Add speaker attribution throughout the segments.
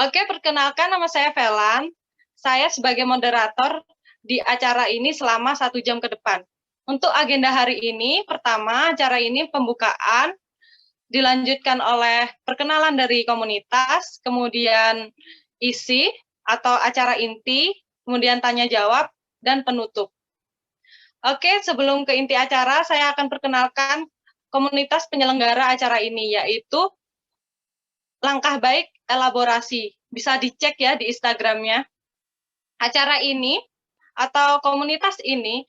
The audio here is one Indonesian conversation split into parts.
Speaker 1: Oke, perkenalkan nama saya Velan. Saya sebagai moderator di acara ini selama 1 jam ke depan. Untuk agenda hari ini, pertama, acara ini pembukaan, dilanjutkan oleh perkenalan dari komunitas, kemudian isi atau acara inti, kemudian tanya jawab, dan penutup. Oke, sebelum ke inti acara, saya akan perkenalkan komunitas penyelenggara acara ini, yaitu Langkah Baik Elaborasi. Bisa dicek ya di Instagramnya. Acara ini atau komunitas ini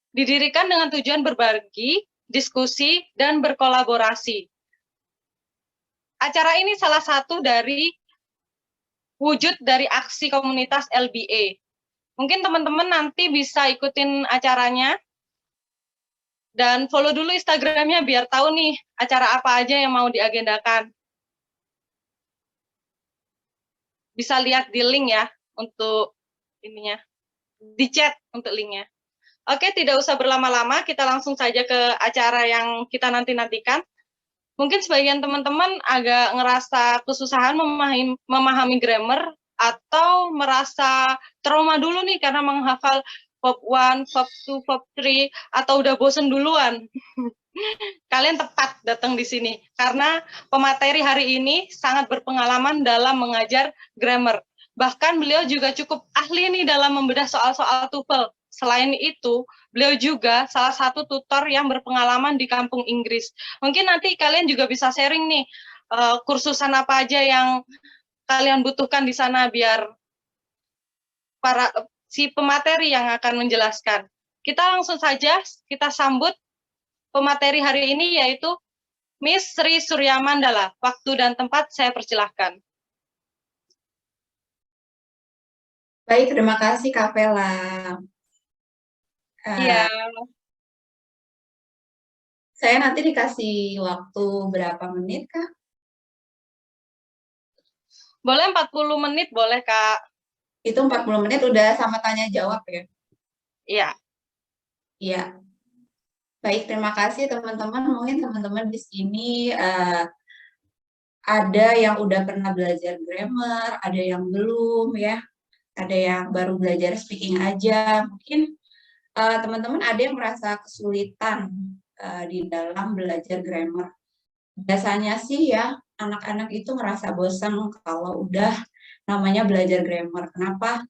Speaker 1: didirikan dengan tujuan berbagi, diskusi, dan berkolaborasi. Acara ini salah satu dari wujud dari aksi komunitas LBA. Mungkin teman-teman nanti bisa ikutin acaranya, dan follow dulu Instagramnya biar tahu nih acara apa aja yang mau diagendakan. Bisa lihat di link ya untuk ininya, di chat untuk linknya. Oke, tidak usah berlama-lama, kita langsung saja ke acara yang kita nanti-nantikan. Mungkin sebagian teman-teman agak ngerasa kesusahan memahami grammar atau merasa trauma dulu nih karena menghafal verb 1, verb 2, verb 3, atau udah bosen duluan. Kalian tepat datang di sini karena pemateri hari ini sangat berpengalaman dalam mengajar grammar. Bahkan beliau juga cukup ahli nih dalam membedah soal-soal TOEFL. Selain itu, beliau juga salah satu tutor yang berpengalaman di kampung Inggris. Mungkin nanti kalian juga bisa sharing nih kursusan apa aja yang kalian butuhkan di sana biar si pemateri yang akan menjelaskan. Kita langsung saja kita sambut pemateri hari ini, yaitu Miss Sri Surya Mandala. Waktu dan tempat saya persilahkan.
Speaker 2: Baik, terima kasih Kak Vela.
Speaker 1: Iya.
Speaker 2: Saya nanti dikasih waktu berapa menit, Kak?
Speaker 1: Boleh 40 menit, boleh, Kak.
Speaker 2: Itu 40 menit udah sama tanya jawab ya?
Speaker 1: Iya.
Speaker 2: Iya. Baik, terima kasih teman-teman. Mungkin teman-teman di sini ada yang udah pernah belajar grammar, ada yang belum ya, ada yang baru belajar speaking aja. Mungkin teman-teman ada yang merasa kesulitan di dalam belajar grammar. Biasanya sih ya, anak-anak itu ngerasa bosan kalau udah namanya belajar grammar. Kenapa?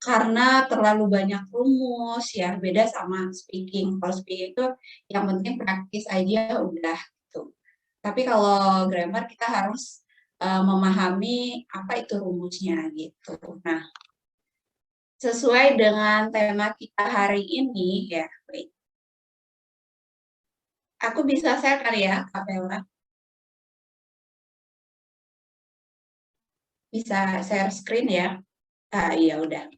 Speaker 2: Karena terlalu banyak rumus ya, beda sama speaking. Kalau speaking itu yang penting praktis aja udah gitu. Tapi kalau grammar kita harus memahami apa itu rumusnya gitu. Nah, sesuai dengan tema kita hari ini ya, baik. Aku bisa share kali ya, Kak Bella? Bisa share screen ya? Iya udah.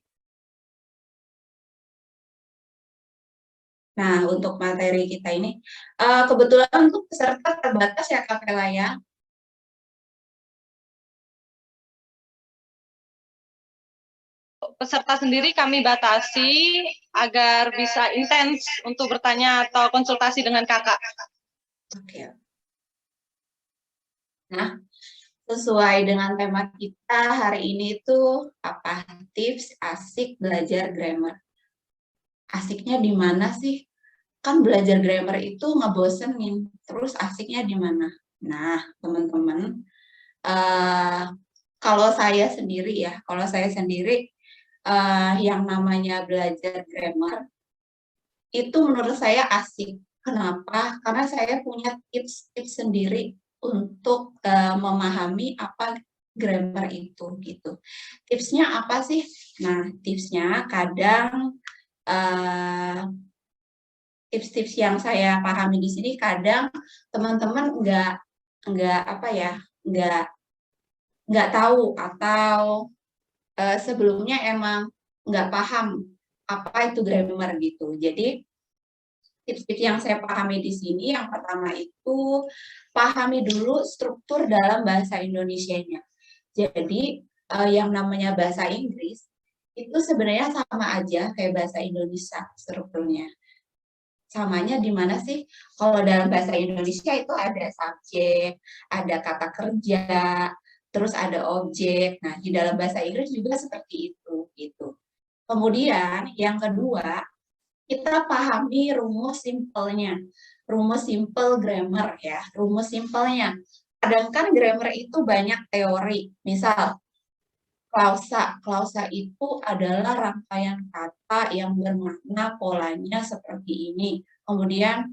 Speaker 2: Nah, untuk materi kita ini, kebetulan untuk peserta terbatas ya Kak Vela ya.
Speaker 1: Peserta sendiri kami batasi agar bisa intens untuk bertanya atau konsultasi dengan kakak.
Speaker 2: Oke. Nah, sesuai dengan tema kita hari ini itu apa? Tips asik belajar grammar. Asiknya di mana sih? Kan belajar grammar itu ngebosenin. Terus asiknya di mana? Nah, teman-teman, kalau saya sendiri ya, yang namanya belajar grammar itu menurut saya asik. Kenapa? Karena saya punya tips-tips sendiri untuk memahami apa grammar itu gitu. Tipsnya apa sih? Nah, tipsnya kadang tips-tips yang saya pahami di sini kadang teman-teman nggak apa ya nggak tahu atau sebelumnya emang nggak paham apa itu grammar gitu. Jadi tips-tips yang saya pahami di sini yang pertama itu pahami dulu struktur dalam bahasa Indonesianya. Jadi yang namanya bahasa Inggris itu sebenarnya sama aja kayak bahasa Indonesia strukturnya. Samanya di mana sih? Kalau dalam bahasa Indonesia itu ada subjek, ada kata kerja, terus ada objek. Nah, di dalam bahasa Inggris juga seperti itu, gitu. Kemudian yang kedua, kita pahami rumus simpelnya. Rumus simple grammar ya, rumus simpelnya. Kadang kan grammar itu banyak teori. Misal, klausa. Klausa itu adalah rangkaian kata yang bermakna polanya seperti ini. Kemudian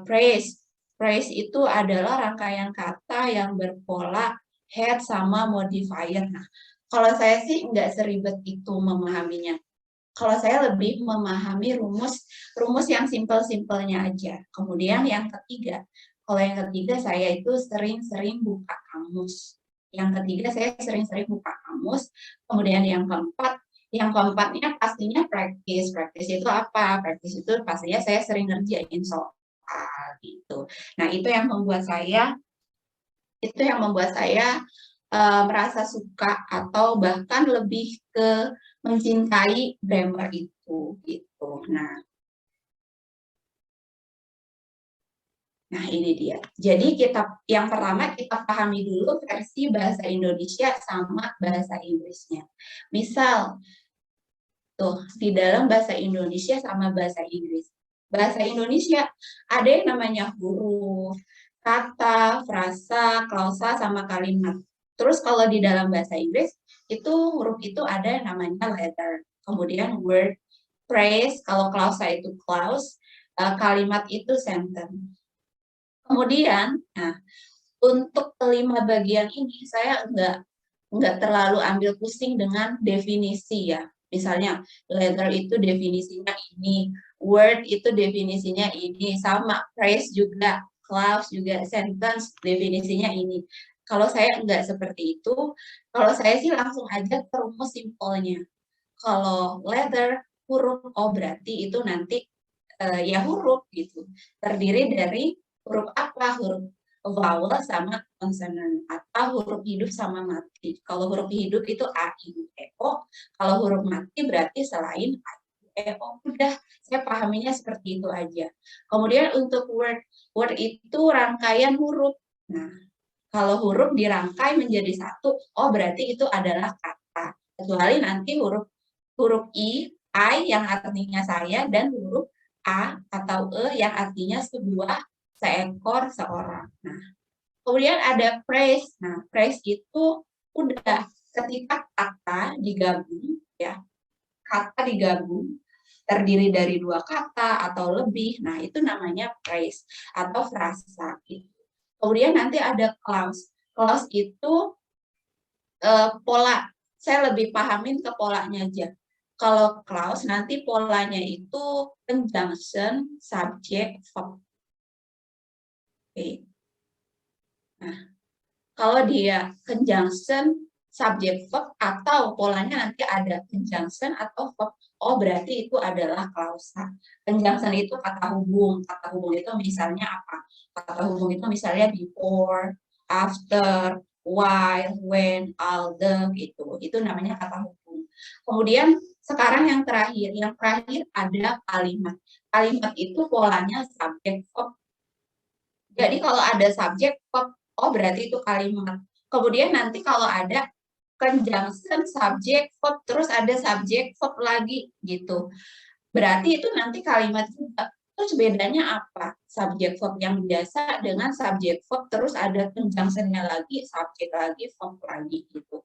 Speaker 2: phrase. Phrase itu adalah rangkaian kata yang berpola head sama modifier. Nah, kalau saya sih nggak seribet itu memahaminya. Kalau saya lebih memahami rumus yang simpel-simpelnya aja. Kemudian yang ketiga, kalau yang ketiga saya itu sering-sering buka kamus. Yang ketiga saya sering-sering buka kamus. Kemudian yang keempatnya pastinya praktis. Praktis itu apa? Praktis itu pastinya saya sering ngerjain soal gitu. Nah, itu yang membuat saya merasa suka atau bahkan lebih ke mencintai grammar itu gitu. Nah ini dia. Jadi yang pertama kita pahami dulu versi bahasa Indonesia sama bahasa Inggrisnya. Misal tuh di dalam bahasa Indonesia sama bahasa Inggris. Bahasa Indonesia ada yang namanya huruf, kata, frasa, klausa, sama kalimat. Terus kalau di dalam bahasa Inggris, itu huruf itu ada yang namanya letter. Kemudian word, phrase, kalau klausa itu clause, kalimat itu sentence. Kemudian, nah, untuk kelima bagian ini saya nggak terlalu ambil pusing dengan definisi ya. Misalnya letter itu definisinya ini, word itu definisinya ini, sama phrase juga, clause juga, sentence definisinya ini. Kalau saya nggak seperti itu, kalau saya sih langsung aja ke rumus simpelnya. Kalau letter, huruf, oh berarti itu nanti ya huruf gitu. Terdiri dari huruf apa? Huruf vowel sama consonant, atau huruf hidup sama mati. Kalau huruf hidup itu a, i, u, e, o. Kalau huruf mati berarti selain a, i, u, e, o. Udah, saya pahaminya seperti itu aja. Kemudian untuk word itu rangkaian huruf. Nah, kalau huruf dirangkai menjadi satu, oh berarti itu adalah kata. Kecuali nanti huruf I yang artinya saya, dan huruf A atau E yang artinya sebuah, seekor, seorang. Nah, kemudian ada phrase. Nah, phrase itu udah ketika kata digabung, ya, kata digabung terdiri dari dua kata atau lebih. Nah, itu namanya phrase atau frasa. Gitu. Kemudian nanti ada clause. Clause itu pola. Saya lebih pahamin ke polanya aja. Kalau clause nanti polanya itu conjunction, subject, verb. Oke. Nah, kalau dia conjunction, subject, verb, atau polanya nanti ada conjunction atau verb, oh berarti itu adalah klausa. Conjunction itu kata hubung. Kata hubung itu misalnya apa? Kata hubung itu misalnya before, after, while, when, although, gitu. Itu namanya kata hubung. Kemudian sekarang yang terakhir ada kalimat. Kalimat itu polanya subject, verb. Jadi kalau ada subjek, verb, oh berarti itu kalimat. Kemudian nanti kalau ada conjunction, subjek, verb, terus ada subjek, verb lagi gitu. Berarti itu nanti kalimat juga. Terus bedanya apa? Subjek verb yang biasa dengan subjek verb, terus ada conjunction-nya lagi, subjek lagi, verb lagi gitu.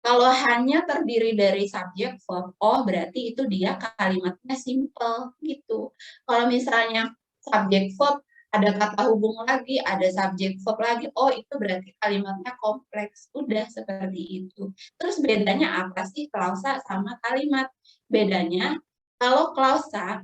Speaker 2: Kalau hanya terdiri dari subjek verb, oh berarti itu dia kalimatnya simple gitu. Kalau misalnya subjek verb ada kata hubung lagi, ada subjek verb lagi, oh itu berarti kalimatnya kompleks. Udah seperti itu. Terus bedanya apa sih klausa sama kalimat? Bedanya kalau klausa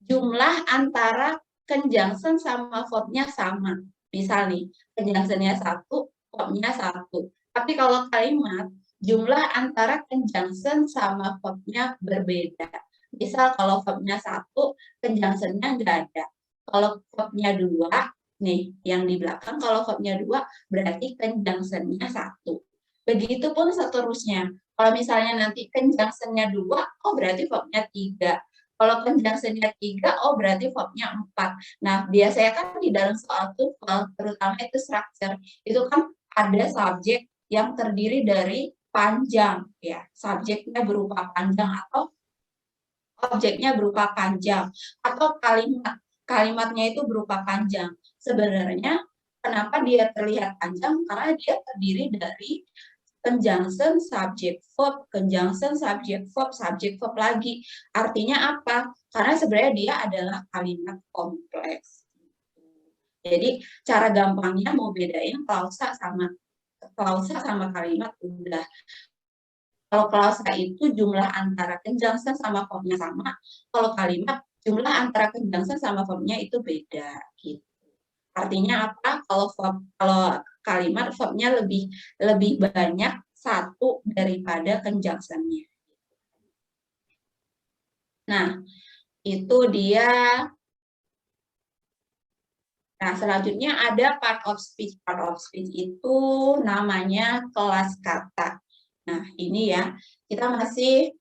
Speaker 2: jumlah antara conjunction sama verbnya sama. Misal nih, conjunction-nya 1, verbnya 1. Tapi kalau kalimat, jumlah antara conjunction sama verbnya berbeda. Misal kalau verbnya 1, conjunction-nya nggak ada. Kalau verbnya 2, nih yang di belakang, kalau verbnya 2, berarti conjunction-nya 1. Begitupun seterusnya. Kalau misalnya nanti conjunction-nya 2, oh berarti verbnya 3. Kalau conjunction-nya 3, oh berarti verbnya 4. Nah, biasanya kan di dalam soal TOEFL, terutama itu structure, itu kan ada subjek yang terdiri dari panjang, ya, subjeknya berupa panjang atau objeknya berupa panjang, atau kalimatnya itu berupa panjang. Sebenarnya kenapa dia terlihat panjang? Karena dia terdiri dari conjunction, subject verb, conjunction, subject verb lagi. Artinya apa? Karena sebenarnya dia adalah kalimat kompleks. Jadi cara gampangnya mau bedain klausa sama kalimat udah. Kalau klausa itu jumlah antara conjunction sama verbnya sama. Kalau kalimat jumlah antara conjunction sama verbnya itu beda gitu. Artinya apa? Kalau kalimat verbnya lebih banyak satu daripada conjunction-nya. Nah, itu dia. Nah, selanjutnya ada part of speech. Part of speech itu namanya kelas kata. Nah, ini ya, kita masih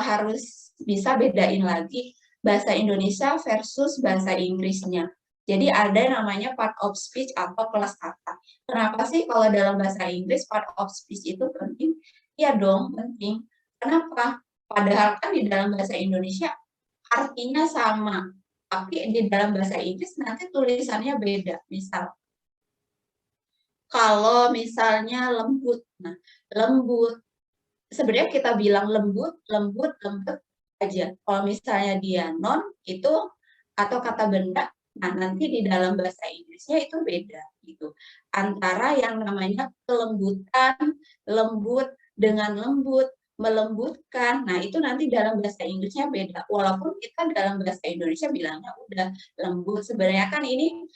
Speaker 2: harus bisa bedain lagi bahasa Indonesia versus bahasa Inggrisnya. Jadi ada namanya part of speech atau kelas kata. Kenapa sih kalau dalam bahasa Inggris part of speech itu penting? Iya dong, penting. Kenapa? Padahal kan di dalam bahasa Indonesia artinya sama, tapi di dalam bahasa Inggris nanti tulisannya beda. Misal, kalau misalnya lembut, nah lembut, sebenarnya kita bilang lembut aja. Kalau misalnya dia non itu atau kata benda, nah nanti di dalam bahasa Inggrisnya itu beda gitu. Antara yang namanya kelembutan, lembut dengan lembut, melembutkan. Nah, itu nanti dalam bahasa Inggrisnya beda. Walaupun kita dalam bahasa Indonesia bilangnya udah lembut. Sebenarnya kan ini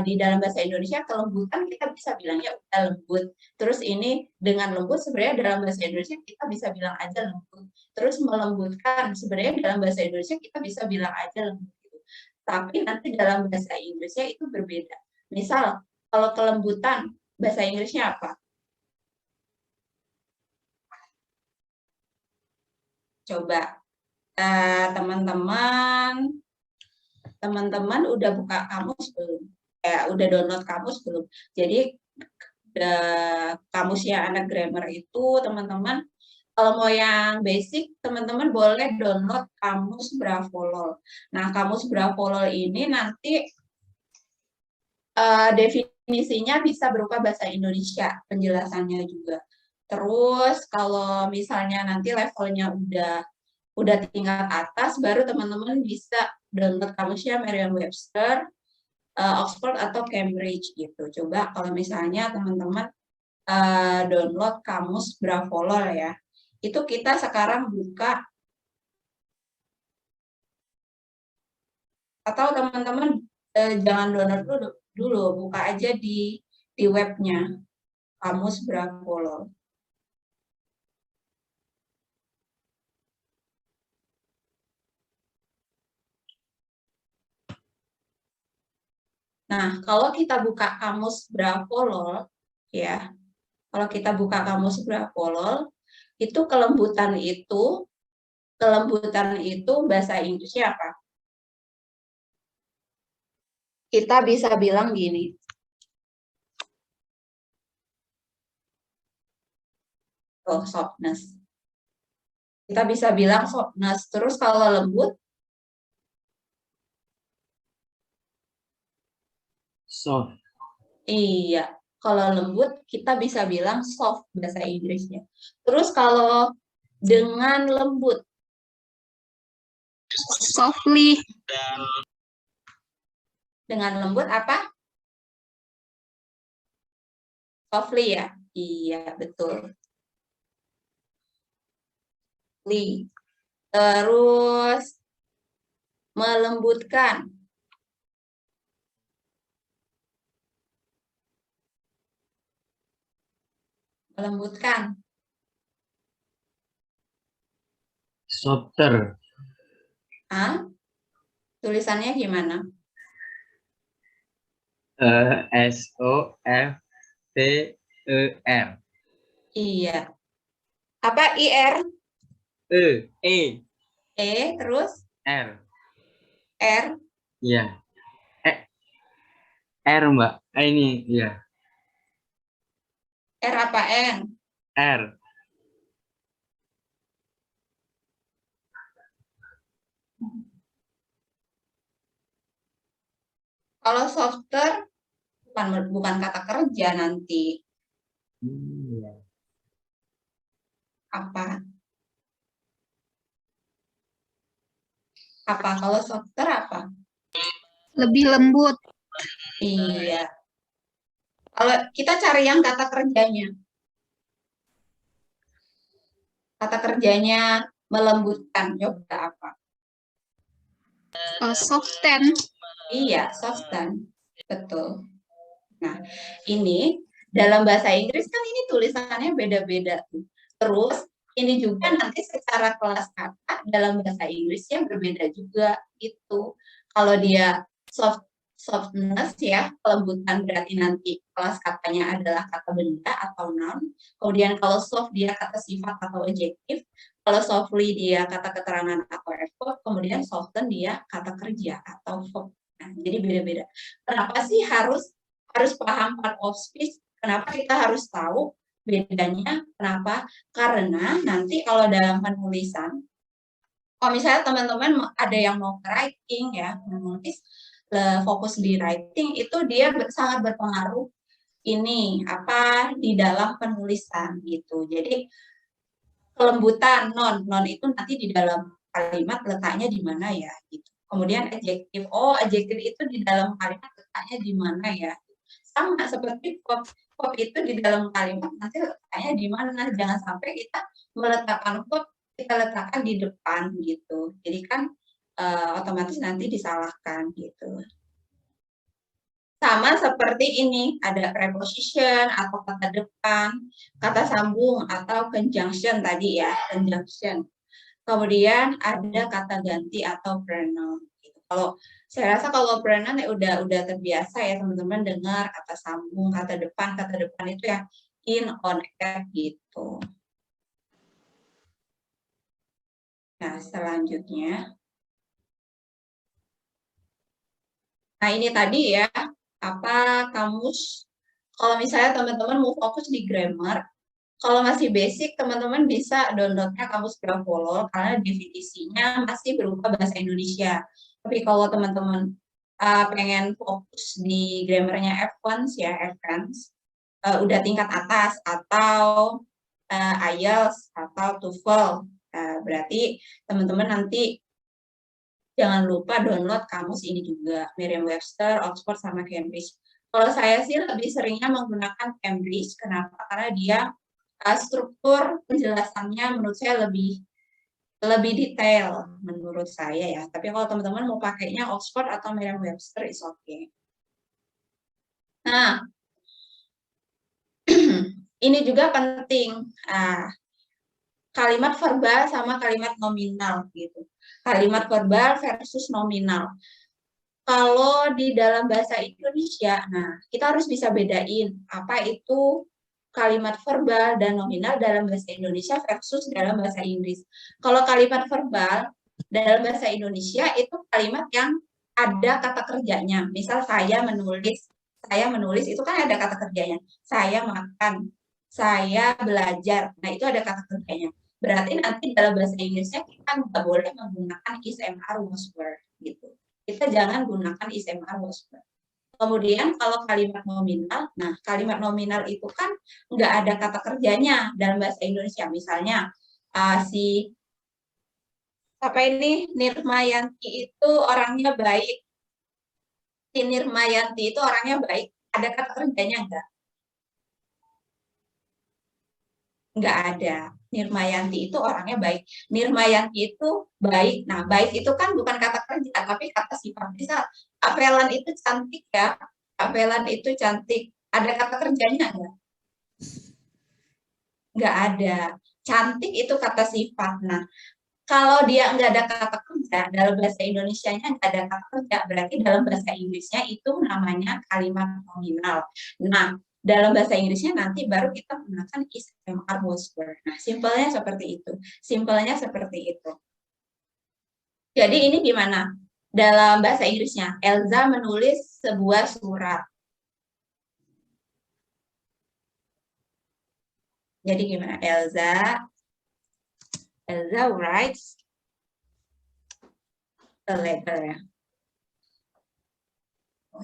Speaker 2: di dalam bahasa Indonesia kelembutan kita bisa bilangnya udah lembut. Terus ini dengan lembut sebenarnya dalam bahasa Indonesia kita bisa bilang aja lembut. Terus melembutkan sebenarnya dalam bahasa Indonesia kita bisa bilang aja lembut. Tapi nanti dalam bahasa Inggrisnya itu berbeda. Misal kalau kelembutan bahasa Inggrisnya apa? Coba teman-teman udah buka kamus belum? Udah download kamus belum? Jadi kamusnya anak grammar itu teman-teman kalau mau yang basic teman-teman boleh download kamus Bravolol. Nah, kamus Bravolol ini nanti definisinya bisa berupa bahasa Indonesia, penjelasannya juga. Terus kalau misalnya nanti levelnya udah tingkat atas, baru teman-teman bisa download kamusnya Merriam-Webster, Oxford atau Cambridge gitu. Coba kalau misalnya teman-teman download kamus Bravolol ya, itu kita sekarang buka, atau teman-teman jangan download dulu, buka aja di webnya kamus Bravolol. Nah, kalau kita buka kamus Bravolol, ya, kalau kita buka kamus Bravolol, itu kelembutan itu bahasa Inggrisnya apa? Kita bisa bilang gini. Oh, softness. Kita bisa bilang softness. Terus kalau lembut?
Speaker 3: Soft.
Speaker 2: Iya. Kalau lembut, kita bisa bilang soft bahasa Inggrisnya. Terus kalau dengan lembut?
Speaker 4: Softly.
Speaker 2: Dengan lembut apa? Softly ya? Iya, betul. Terus melembutkan. Melembutkan.
Speaker 3: Softer.
Speaker 2: Tulisannya gimana?
Speaker 3: SOFTER.
Speaker 2: Iya. Apa IR?
Speaker 3: E.
Speaker 2: Terus?
Speaker 3: R.
Speaker 2: R.
Speaker 3: Iya. R Mbak. Ini ya.
Speaker 2: R apa N?
Speaker 3: R.
Speaker 2: Kalau software bukan kata kerja nanti. Apa? Apa kalau software apa?
Speaker 4: Lebih lembut.
Speaker 2: Iya. Kalau kita cari yang kata kerjanya. Kata kerjanya melembutkan. Coba apa?
Speaker 4: Soften.
Speaker 2: Iya, soften. Betul. Nah, ini dalam bahasa Inggris kan ini tulisannya beda-beda. Terus ini juga nanti secara kelas kata dalam bahasa Inggrisnya berbeda juga itu. Kalau dia softness ya, kelembutan berarti nanti kelas katanya adalah kata benda atau noun. Kemudian kalau soft dia kata sifat atau adjektif. Kalau softly dia kata keterangan atau verb. Kemudian soften dia kata kerja atau verb. Nah, jadi beda-beda. Kenapa sih harus paham part of speech? Kenapa kita harus tahu bedanya? Kenapa? Karena nanti kalau dalam penulisan, kalau misalnya teman-teman ada yang mau writing ya, menulis fokus di writing itu dia sangat berpengaruh ini apa di dalam penulisan gitu. Jadi kelembutan non itu nanti di dalam kalimat letaknya di mana ya gitu. Kemudian adjektif, adjektif itu di dalam kalimat letaknya di mana ya. Sama seperti verb itu di dalam kalimat nanti letaknya di mana. Jangan sampai kita meletakkan verb kita letakkan di depan gitu. Jadi kan otomatis nanti disalahkan gitu. Sama seperti ini, ada preposition atau kata depan, kata sambung atau conjunction tadi ya, conjunction. Kemudian ada kata ganti atau pronoun. Kalau saya rasa kalau pronoun ya udah terbiasa ya teman-teman dengar kata sambung, kata depan itu ya in, on, at gitu. Nah, selanjutnya. Nah, ini tadi ya, apa kamus. Kalau misalnya teman-teman mau fokus di grammar, kalau masih basic, teman-teman bisa downloadnya kamus Grafolol karena definisinya masih berupa bahasa Indonesia. Tapi kalau teman-teman pengen fokus di grammarnya advance ya, advance, udah tingkat atas atau IELTS atau TOEFL, berarti teman-teman nanti jangan lupa download kamus ini juga, Merriam-Webster, Oxford, sama Cambridge. Kalau saya sih lebih seringnya menggunakan Cambridge, kenapa? Karena dia struktur penjelasannya menurut saya lebih detail menurut saya ya. Tapi kalau teman-teman mau pakainya Oxford atau Merriam-Webster is okay. Nah, ini juga penting. Kalimat verbal sama kalimat nominal gitu. Kalimat verbal versus nominal. Kalau di dalam bahasa Indonesia, nah kita harus bisa bedain apa itu kalimat verbal dan nominal dalam bahasa Indonesia versus dalam bahasa Inggris. Kalau kalimat verbal dalam bahasa Indonesia itu kalimat yang ada kata kerjanya. Misal saya menulis itu kan ada kata kerjanya. Saya makan, saya belajar. Nah, itu ada kata kerjanya. Berarti nanti dalam bahasa Inggrisnya kita nggak boleh menggunakan is, am, are, was, were gitu. Kita jangan gunakan is, am, are, was, were. Kemudian kalau kalimat nominal, nah kalimat nominal itu kan nggak ada kata kerjanya dalam bahasa Indonesia. Misalnya si apa ini Nirmayanti itu orangnya baik. Si Nirmayanti itu orangnya baik. Ada kata kerjanya nggak? Nggak ada. Nirmayanti itu orangnya baik. Nirmayanti itu baik. Nah, baik itu kan bukan kata kerja, tapi kata sifat. Bisa, Apelan itu cantik ya. Apelan itu cantik. Ada kata kerjanya nggak? Nggak ada. Cantik itu kata sifat. Nah, kalau dia nggak ada kata kerja, dalam bahasa Indonesianya nggak ada kata kerja, berarti dalam bahasa Inggrisnya itu namanya kalimat nominal. Nah, dalam bahasa Inggrisnya nanti baru kita menggunakan is, am, are, was, were. Nah, simpelnya seperti itu. Simpelnya seperti itu. Jadi ini gimana? Dalam bahasa Inggrisnya, Elza menulis sebuah surat. Jadi gimana? Elza writes a letter ya.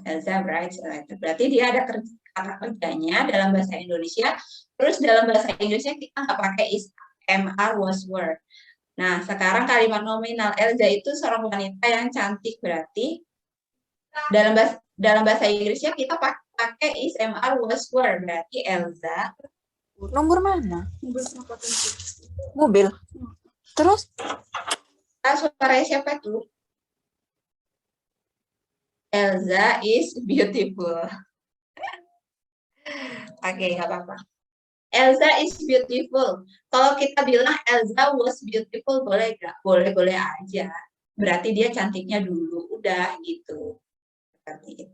Speaker 2: Elza writes a letter. Berarti dia ada kata kerjanya dalam bahasa Indonesia. Terus dalam bahasa Inggrisnya kita nggak pakai is, am, are, was, were. Nah, sekarang kalimat nominal. Elza itu seorang wanita yang cantik. Berarti dalam bahasa Inggrisnya kita pakai is, am, are, was, were. Berarti Elza.
Speaker 5: Nomor mana? Mobil. Terus?
Speaker 2: Suara siapa tuh? Elza is beautiful. Oke, nggak apa-apa. Elza is beautiful. Kalau kita bilang Elza was beautiful, boleh nggak? Boleh-boleh aja. Berarti dia cantiknya dulu. Udah gitu. Seperti itu.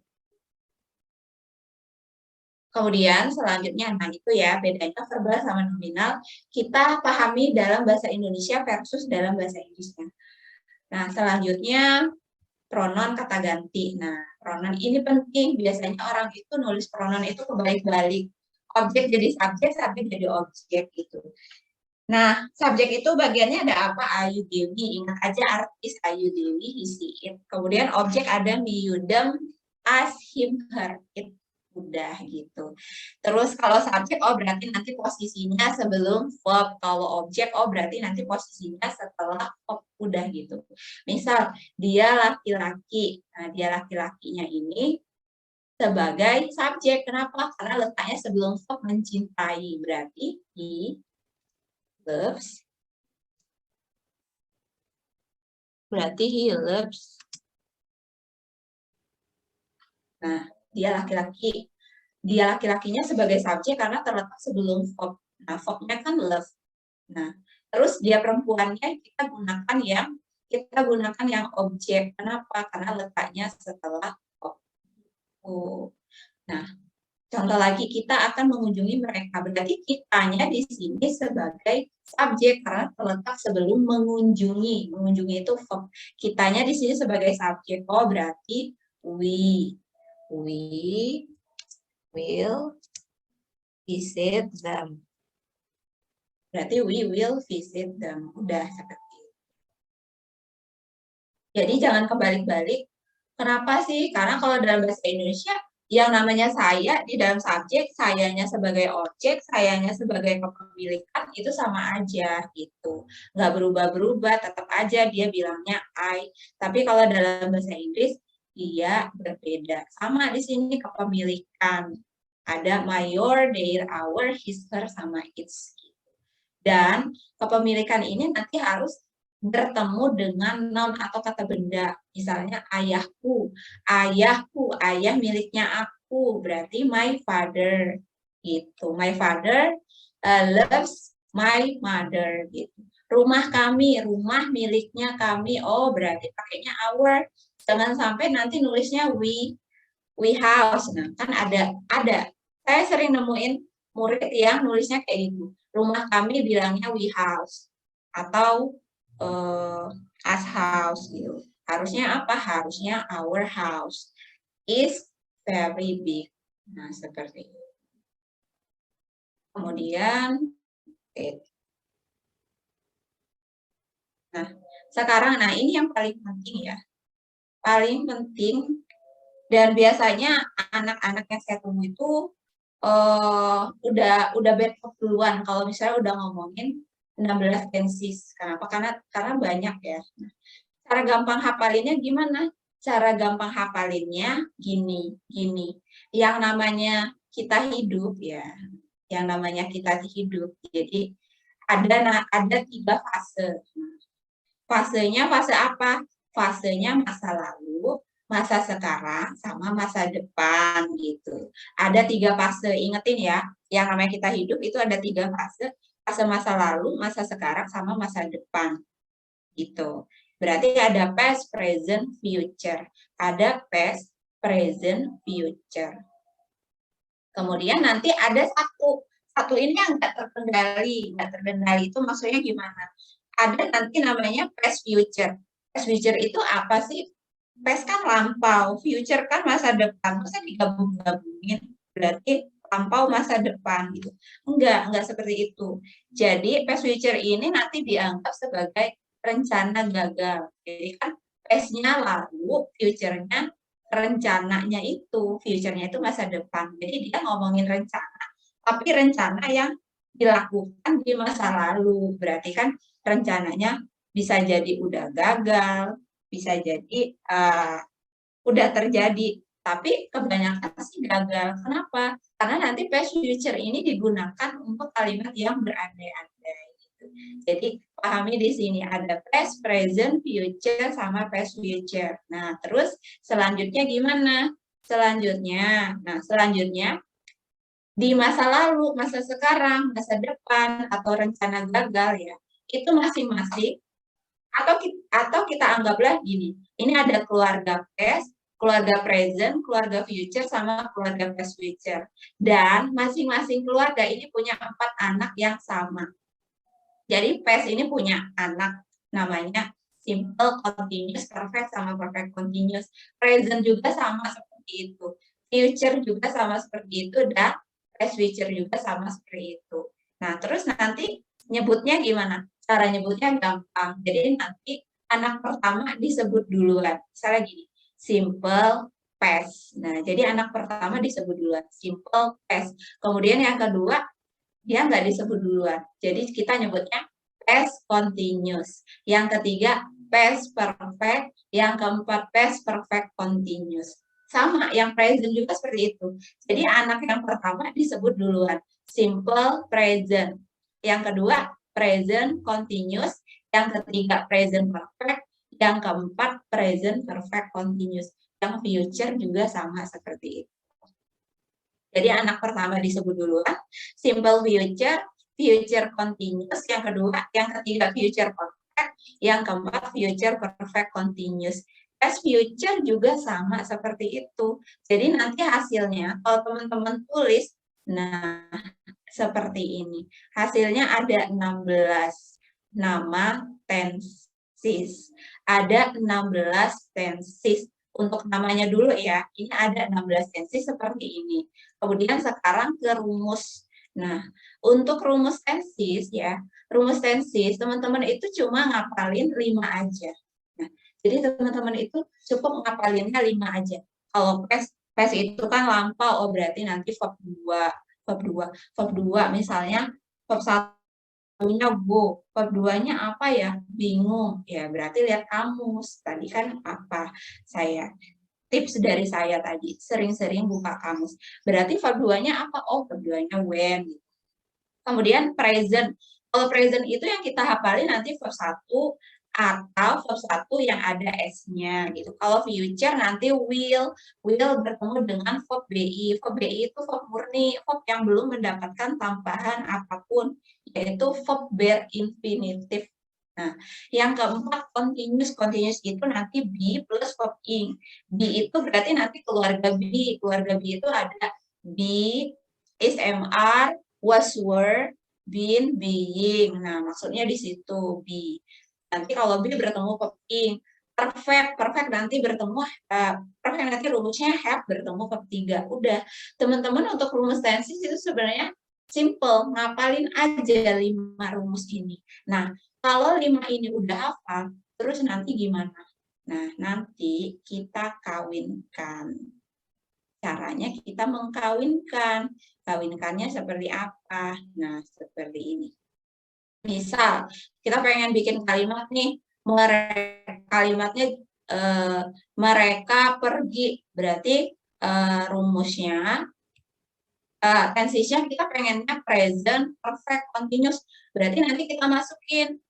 Speaker 2: Kemudian selanjutnya, nah itu ya bedanya verbal sama nominal. Kita pahami dalam bahasa Indonesia versus dalam bahasa Inggrisnya. Nah selanjutnya pronoun kata ganti. Nah pronoun ini penting. Biasanya orang itu nulis pronoun itu kebalik-balik. Objek jadi subjek, subjek jadi objek gitu. Nah subjek itu bagiannya ada apa? Ayu, Dewi. Ingat aja artis Ayu, Dewi, he, she, it. Kemudian objek ada me, you, them, us, him, her, it. Udah gitu. Terus kalau subjek, oh berarti nanti posisinya sebelum verb. Kalau objek, oh berarti nanti posisinya setelah verb. Udah gitu. Misal, dia laki-laki. Nah, dia laki-lakinya ini sebagai subjek. Kenapa? Karena letaknya sebelum verb mencintai. Berarti he loves. Berarti he loves. Nah, dia laki-laki. Dia laki-lakinya sebagai subjek karena terletak sebelum verb. Nah, verb-nya kan love. Nah, terus dia perempuannya kita gunakan yang objek. Kenapa? Karena letaknya setelah verb. Nah, contoh lagi kita akan mengunjungi mereka. Berarti kitanya di sini sebagai subjek karena terletak sebelum mengunjungi. Mengunjungi itu verb. Kitanya di sini sebagai subjek. Oh, berarti we will visit them. Berarti we will visit them. Udah seperti itu. Jadi jangan kebalik-balik. Kenapa sih? Karena kalau dalam bahasa Indonesia yang namanya saya di dalam subjek, sayanya sebagai objek, sayanya sebagai kepemilikan itu sama aja gitu. Nggak berubah-berubah, tetap aja dia bilangnya I. Tapi kalau dalam bahasa Inggris dia berbeda. Sama di sini kepemilikan. Ada my, your, their, our, his, her, sama its. Dan kepemilikan ini nanti harus bertemu dengan noun atau kata benda. Misalnya ayahku, ayah miliknya aku. Berarti my father. Gitu. My father loves my mother. Gitu. Rumah kami, rumah miliknya kami. Oh, berarti pakainya our. Jangan sampai nanti nulisnya we house. Nah, kan ada. Saya sering nemuin murid yang nulisnya kayak gitu. Rumah kami bilangnya we house atau us house gitu. Harusnya apa? Harusnya our house is very big. Nah, seperti itu. Kemudian nah, sekarang ini yang paling penting ya. Paling penting dan biasanya anak-anak yang saya temui itu udah backup duluan kalau misalnya udah ngomongin 16 tenses. Kenapa? Karena banyak ya. Cara gampang hafalinnya gimana? Cara gampang hafalinnya gini. Yang namanya kita hidup ya. Yang namanya kita hidup. Jadi ada 3 fase. Fasenya fase apa? Fasenya masa lalu, masa sekarang, sama masa depan gitu. Ada 3 fase, ingetin ya. Yang namanya kita hidup itu ada 3 fase. Fase masa lalu, masa sekarang, sama masa depan. Gitu. Berarti ada past, present, future. Ada past, present, future. Kemudian nanti ada satu ini yang nggak terkendali. Nggak terkendali itu maksudnya gimana? Ada nanti namanya past future. Past future itu apa sih? Past kan lampau, future kan masa depan. Masa digabung-gabungin? Berarti lampau masa depan gitu. Enggak seperti itu. Jadi past future ini nanti dianggap sebagai rencana gagal. Jadi kan past-nya lalu, future-nya rencananya itu, future-nya itu masa depan. Jadi dia ngomongin rencana, tapi rencana yang dilakukan di masa lalu. Berarti kan rencananya bisa jadi udah gagal, bisa jadi udah terjadi, tapi kebanyakan sih gagal. Kenapa? Karena nanti past future ini digunakan untuk kalimat yang berandai-andai. Gitu. Jadi pahami di sini ada past, present, future, sama past future. Nah, terus selanjutnya gimana? Selanjutnya di masa lalu, masa sekarang, masa depan, atau rencana gagal ya, itu masing-masing atau kita anggaplah gini, ini ada keluarga past, keluarga present, keluarga future, sama keluarga past future. Dan masing-masing keluarga ini punya 4 anak yang sama. Jadi past ini punya anak namanya simple, continuous, perfect, sama perfect continuous. Present juga sama seperti itu. Future juga sama seperti itu, dan past future juga sama seperti itu. Nah, terus nanti nyebutnya gimana? Cara nyebutnya gampang. Jadi nanti anak pertama disebut duluan. Misalnya gini, simple past. Nah, jadi anak pertama disebut duluan, simple past. Kemudian yang kedua, dia nggak disebut duluan. Jadi kita nyebutnya past continuous. Yang ketiga, past perfect. Yang keempat, past perfect continuous. Sama, yang present juga seperti itu. Jadi anak yang pertama disebut duluan, simple present. Yang kedua, present continuous, yang ketiga present perfect, yang keempat present perfect continuous, yang future juga sama seperti itu. Jadi anak pertama disebut duluan, simple future, future continuous, yang kedua, yang ketiga future perfect, yang keempat future perfect continuous. Past future juga sama seperti itu. Jadi nanti hasilnya kalau teman-teman tulis, nah seperti ini. Hasilnya ada 16 nama tenses. Ada 16 tenses. Untuk namanya dulu ya, ini ada 16 tenses seperti ini. Kemudian sekarang ke rumus. Nah, untuk rumus tenses ya, rumus tenses teman-teman itu cuma ngapalin 5 aja. Nah, jadi teman-teman itu cukup ngapalinnya 5 aja. Kalau past itu kan lampau, oh berarti nanti verb 2 misalnya verb 1-nya go, verb 2-nya apa ya? Bingung. Ya, berarti lihat kamus. Tadi kan apa? Tips dari saya tadi, sering-sering buka kamus. Berarti verb 2-nya apa? Oh, verb 2-nya when. Kemudian present. Kalau present itu yang kita hafalin nanti verb 1 atau verb 1 yang ada S-nya gitu. Kalau future nanti will bertemu dengan verb BI. Verb BI itu verb murni, verb yang belum mendapatkan tambahan apapun, yaitu verb bare infinitive. Nah, yang keempat continuous itu nanti be plus verb ing. Be itu berarti nanti keluarga be. Keluarga be itu ada be, is, are, was, were, been, being. Nah, maksudnya di situ be. Nanti kalau be bertemu verb ing. Perfect nanti bertemu perfect nanti rumusnya have bertemu verb 3. Udah, teman-teman untuk rumus tenses itu sebenarnya simple, ngapalin aja 5 rumus ini. Nah, kalau 5 ini udah hafal, terus nanti gimana? Nah, nanti kita kawinkan. Caranya kita mengkawinkan. Kawinkannya seperti apa? Nah, seperti ini. Misal, kita pengen bikin kalimat nih, kalimatnya mereka pergi. Berarti rumusnya, tensesnya kita pengennya present, perfect, continuous. Berarti nanti kita masukin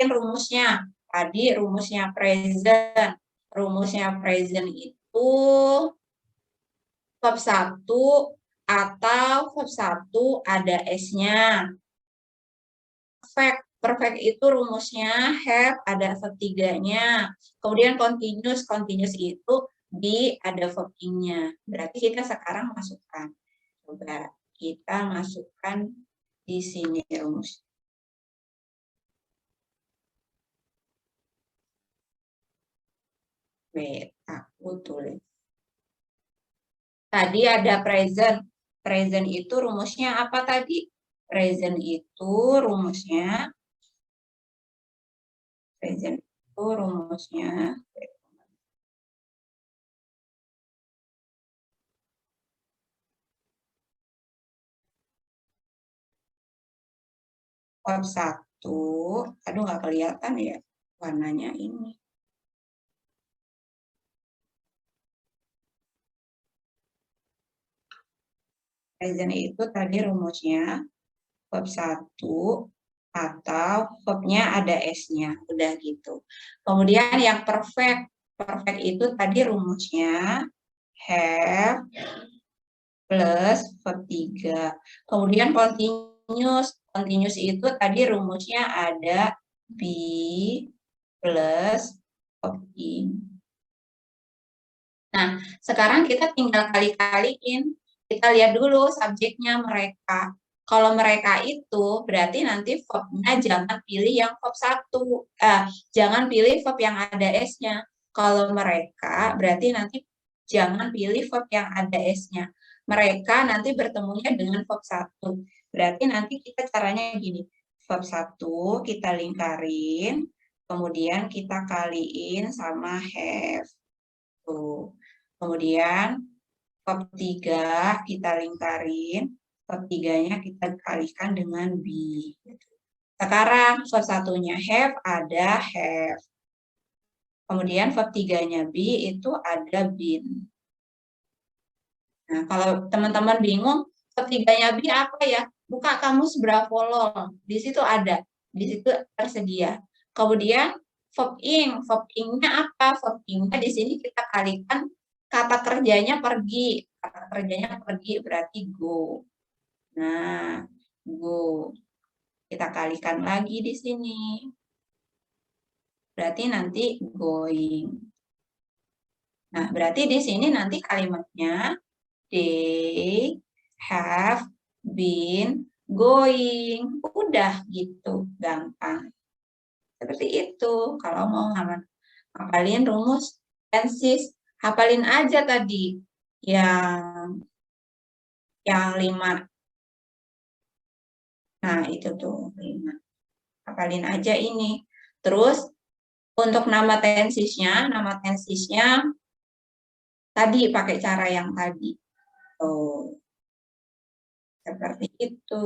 Speaker 2: rumusnya. Tadi rumusnya present. Rumusnya present itu verb 1 atau verb 1 ada S-nya. Perfect itu rumusnya have ada verb 3-nya. Kemudian continuous itu di ada verb ing-nya. Berarti kita sekarang masukkan. Coba kita masukkan di sini rumus. Wait, aku tulis. Tadi ada present. Present itu rumusnya apa tadi? Present itu rumusnya bab 1. Aduh, nggak kelihatan ya warnanya ini. Present itu tadi rumusnya verb 1 atau verbnya ada S-nya, udah gitu. Kemudian yang perfect itu tadi rumusnya have plus verb 3. Kemudian continuous itu tadi rumusnya ada be plus verb ing. Nah, sekarang kita tinggal kali-kaliin. Kita lihat dulu subjeknya mereka. Kalau mereka itu berarti nanti verbnya jangan pilih yang verb 1. Jangan pilih verb yang ada S-nya. Kalau mereka berarti nanti jangan pilih verb yang ada S-nya. Mereka nanti bertemunya dengan verb 1. Berarti nanti kita caranya gini. Verb 1 kita lingkarin, kemudian kita kaliin sama have. Tuh. Kemudian verb 3 kita lingkarin, verb 3-nya kita kalikan dengan be. Sekarang verb 1-nya have ada have. Kemudian verb 3-nya be itu ada been. Nah, kalau teman-teman bingung, verb 3-nya be apa ya? Buka kamus Bravolol. Di situ ada, di situ tersedia. Kemudian verb ing-nya apa? Verb ing-nya di sini kita kalikan kata kerjanya pergi. Kata kerjanya pergi berarti go. Nah, go. Kita kalikan lagi di sini. Berarti nanti going. Nah, berarti di sini nanti kalimatnya they have been going. Udah gitu, gampang. Seperti itu. Kalau mau ngapalin rumus tenses, hafalin aja tadi yang 5. Nah, itu tuh 5. Hafalin aja ini. Terus untuk nama tensesnya tadi pakai cara yang tadi. Oh. Seperti itu.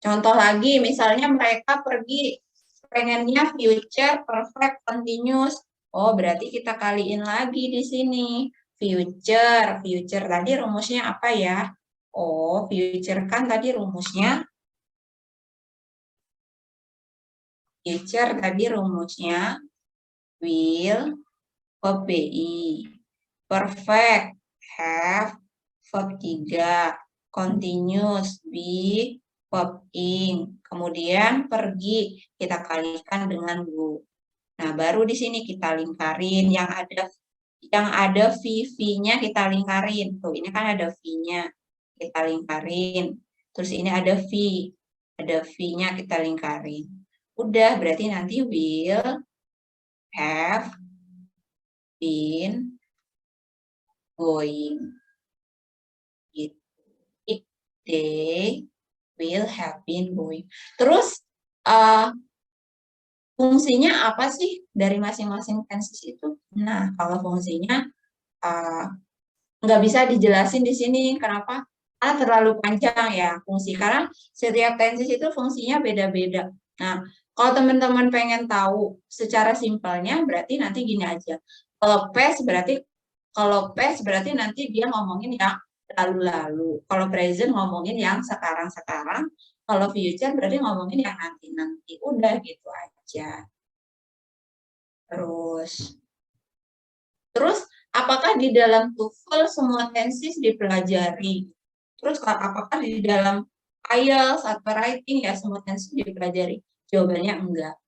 Speaker 2: Contoh lagi, misalnya mereka pergi pengennya future perfect continuous. Oh, berarti kita kaliin lagi di sini. Future tadi rumusnya apa ya? Oh, future kan tadi rumusnya. Future tadi rumusnya will, verb BI. Perfect, have, verb 3. Continuous, be, verb ing. Kemudian pergi, kita kalikan dengan go. Nah, baru di sini kita lingkarin yang ada V-nya kita lingkarin. Tuh, ini kan ada V-nya. Kita lingkarin. Terus ini ada V. Ada V-nya kita lingkarin. Udah, berarti nanti will have been going. Gitu. They will have been going. Terus fungsinya apa sih dari masing-masing tenses itu? Nah, kalau fungsinya nggak bisa dijelasin di sini. Kenapa? Karena terlalu panjang ya fungsi. Karena setiap tenses itu fungsinya beda-beda. Nah, kalau teman-teman pengen tahu secara simpelnya, berarti nanti gini aja. Kalau past berarti nanti dia ngomongin yang lalu-lalu. Kalau present ngomongin yang sekarang-sekarang. Kalau future berarti ngomongin yang nanti-nanti. Udah gitu aja. Terus apakah di dalam TOEFL semua tenses dipelajari? Terus apakah di dalam IELTS atau writing ya semua tenses dipelajari? Jawabannya enggak.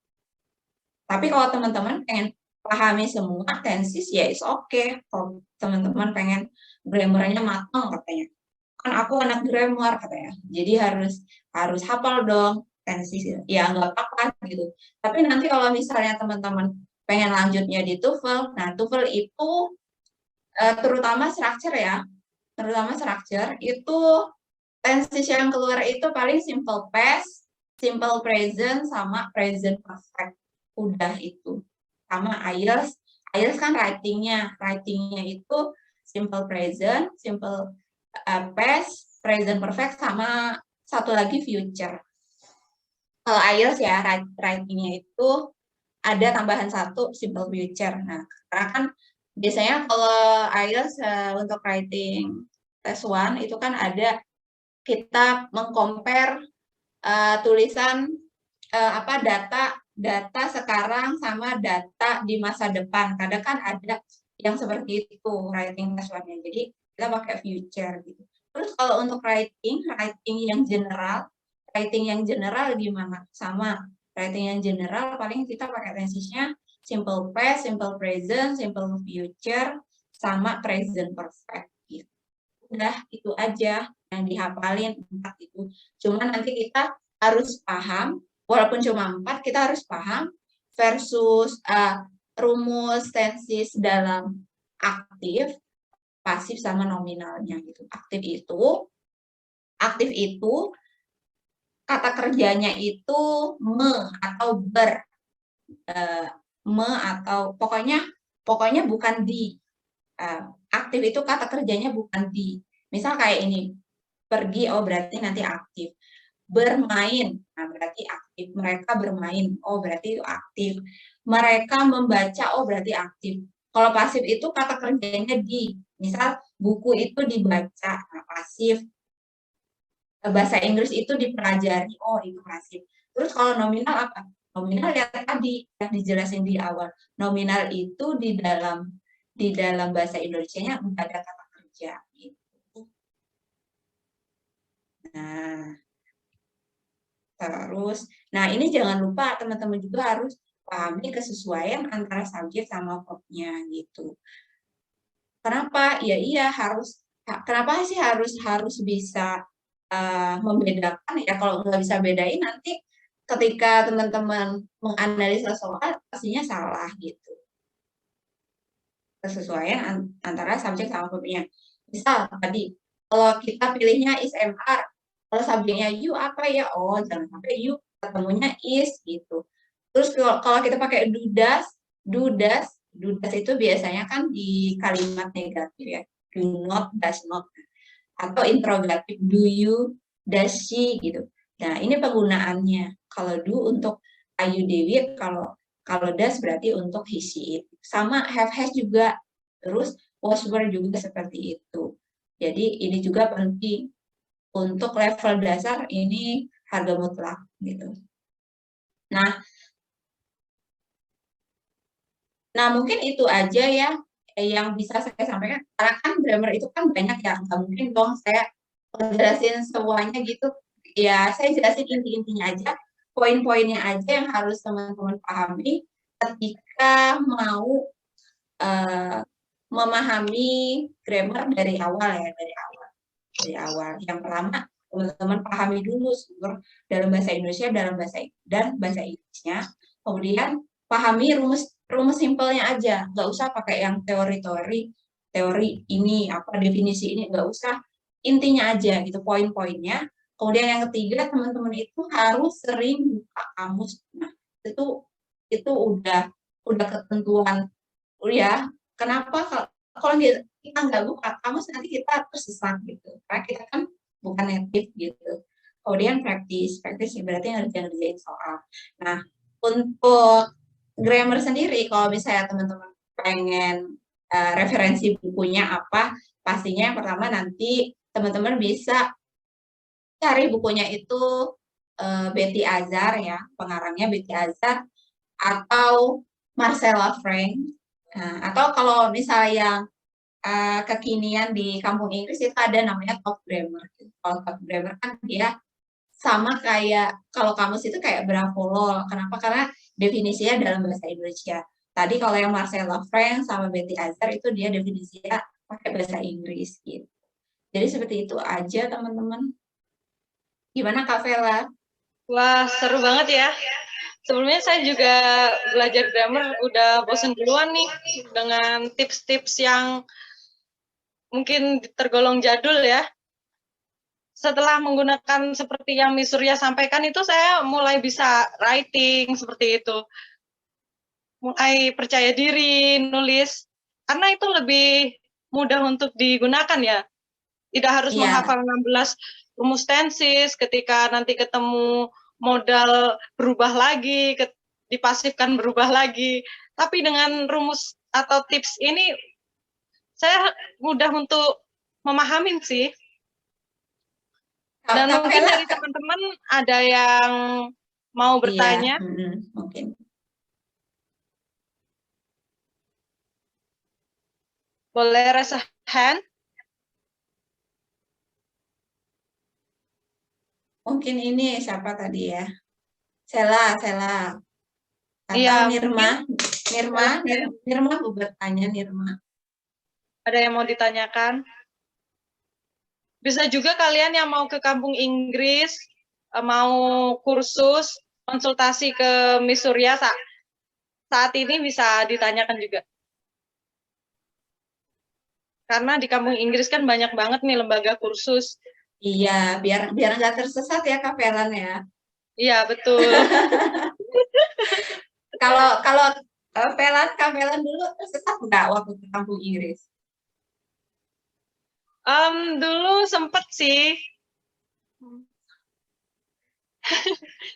Speaker 2: Tapi kalau teman-teman pengen pahami semua tenses ya is okay. Kalau teman-teman pengen grammarnya matang katanya. Kan aku anak grammar katanya. Jadi harus hafal dong tensis ya nggak apa-apa gitu. Tapi nanti kalau misalnya teman-teman pengen lanjutnya di TOEFL, nah TOEFL itu terutama structure ya, terutama structure itu tenses yang keluar itu paling simple past, simple present, sama present perfect. Udah itu. Sama IELTS. IELTS kan writingnya itu simple present, simple past, present perfect, sama satu lagi future. Kalau IELTS ya, writingnya itu ada tambahan satu simple future. Nah, karena kan biasanya kalau IELTS untuk writing test 1 itu kan ada kita mengcompare tulisan data sekarang sama data di masa depan. Kadang kan ada yang seperti itu writing test 1-nya. Jadi kita pakai future gitu. Terus kalau untuk writing yang general gimana? Sama writing yang general paling kita pakai tensesnya simple past, simple present, simple future, sama present perfect gitu. Udah itu aja yang dihafalin 4 itu. Cuma nanti kita harus paham, walaupun cuma 4 kita harus paham versus rumus tenses dalam aktif, pasif, sama nominalnya gitu. Aktif itu kata kerjanya itu me atau ber, atau pokoknya bukan di. Aktif itu kata kerjanya bukan di. Misal kayak ini, pergi, oh berarti nanti aktif. Bermain, nah berarti aktif. Mereka bermain, oh berarti itu aktif. Mereka membaca, oh berarti aktif. Kalau pasif itu kata kerjanya di. Misal buku itu dibaca, nah pasif. Bahasa Inggris itu dipelajari, oh itu pasif. Terus kalau nominal apa? Nominal yang tadi yang dijelasin di awal. Nominal itu di dalam bahasa Indonesianya nggak ada kata kerja. Gitu. Nah, terus, ini jangan lupa teman-teman juga harus pahami kesesuaian antara subjek sama verbnya gitu. Kenapa? Ya iya harus. Kenapa sih harus bisa membedakan ya? Kalau nggak bisa bedain nanti ketika teman-teman menganalisa soal pastinya salah gitu. Kesesuaian antara subjek sama verbnya. Misal tadi kalau kita pilihnya is MR, kalau subjeknya you apa ya? Oh jangan sampai you ketemunya is gitu. Terus kalau kita pakai do does itu biasanya kan di kalimat negatif ya. Do not, does not. Atau interrogatif, do you, does she gitu. Nah, ini penggunaannya. Kalau do untuk Ayu Dewi, kalau does berarti untuk he, she, it. Sama have, has juga. Terus was, were juga seperti itu. Jadi ini juga penting. Untuk level dasar ini harga mutlak gitu. Nah mungkin itu aja ya yang bisa saya sampaikan. Karena kan grammar itu kan banyak ya, nggak mungkin dong saya jelasin semuanya gitu. Ya saya jelasin inti-intinya aja, poin-poinnya aja yang harus teman-teman pahami ketika mau memahami grammar dari awal ya, dari awal. Yang pertama teman-teman pahami dulu sumber dalam bahasa Indonesia, dan bahasa Inggrisnya. Kemudian pahami rumus simpelnya aja, nggak usah pakai yang teori ini apa definisi ini, nggak usah, intinya aja gitu, poin-poinnya. Kemudian yang ketiga teman-teman itu harus sering buka kamus. Nah itu udah ketentuan ya. Kenapa kalau kita nggak buka kamus nanti kita tersesat gitu, karena kita kan bukan native gitu. Kemudian praktis berarti ngerjain soal. Nah untuk grammar sendiri, kalau misalnya teman-teman pengen referensi bukunya apa, pastinya yang pertama nanti teman-teman bisa cari bukunya itu Betty Azar ya, pengarangnya Betty Azar, atau Marcella Frank. Nah, atau kalau misalnya kekinian di kampung Inggris itu ada namanya Top Grammar. Kalau Top Grammar kan dia sama kayak, kalau kamus itu kayak Bravolol. Kenapa? Karena definisinya dalam bahasa Indonesia. Tadi kalau yang Marcella Frank sama Betty Azar itu dia definisinya pakai bahasa Inggris gitu. Jadi seperti itu aja teman-teman. Gimana Kak Vela?
Speaker 1: Wah, seru banget ya. Sebelumnya saya juga belajar grammar udah bosen duluan nih dengan tips-tips yang mungkin tergolong jadul ya. Setelah menggunakan seperti yang Miss Surya sampaikan itu, saya mulai bisa writing seperti itu. Mulai percaya diri, nulis. Karena itu lebih mudah untuk digunakan ya. Tidak harus
Speaker 2: Iya.
Speaker 1: menghafal 16 rumus tenses, ketika nanti ketemu modal berubah lagi, dipasifkan berubah lagi. Tapi dengan rumus atau tips ini, saya mudah untuk memahamin sih. Dan
Speaker 2: Kak
Speaker 1: mungkin
Speaker 2: Vela,
Speaker 1: dari teman-teman ada yang mau bertanya.
Speaker 2: Iya, mungkin.
Speaker 1: Boleh raise hand.
Speaker 2: Mungkin ini siapa tadi ya? Sela. Atau
Speaker 1: Iya,
Speaker 2: Nirma mau bertanya, Nirma.
Speaker 1: Ada yang mau ditanyakan? Bisa juga kalian yang mau ke kampung Inggris, mau kursus, konsultasi ke Miss Surya saat ini bisa ditanyakan juga. Karena di kampung Inggris kan banyak banget nih lembaga kursus.
Speaker 2: Iya, biar nggak tersesat ya Kak Velan ya.
Speaker 1: Iya, betul.
Speaker 2: Kalau Kak Velan dulu tersesat nggak waktu ke kampung Inggris?
Speaker 1: Dulu sempet sih.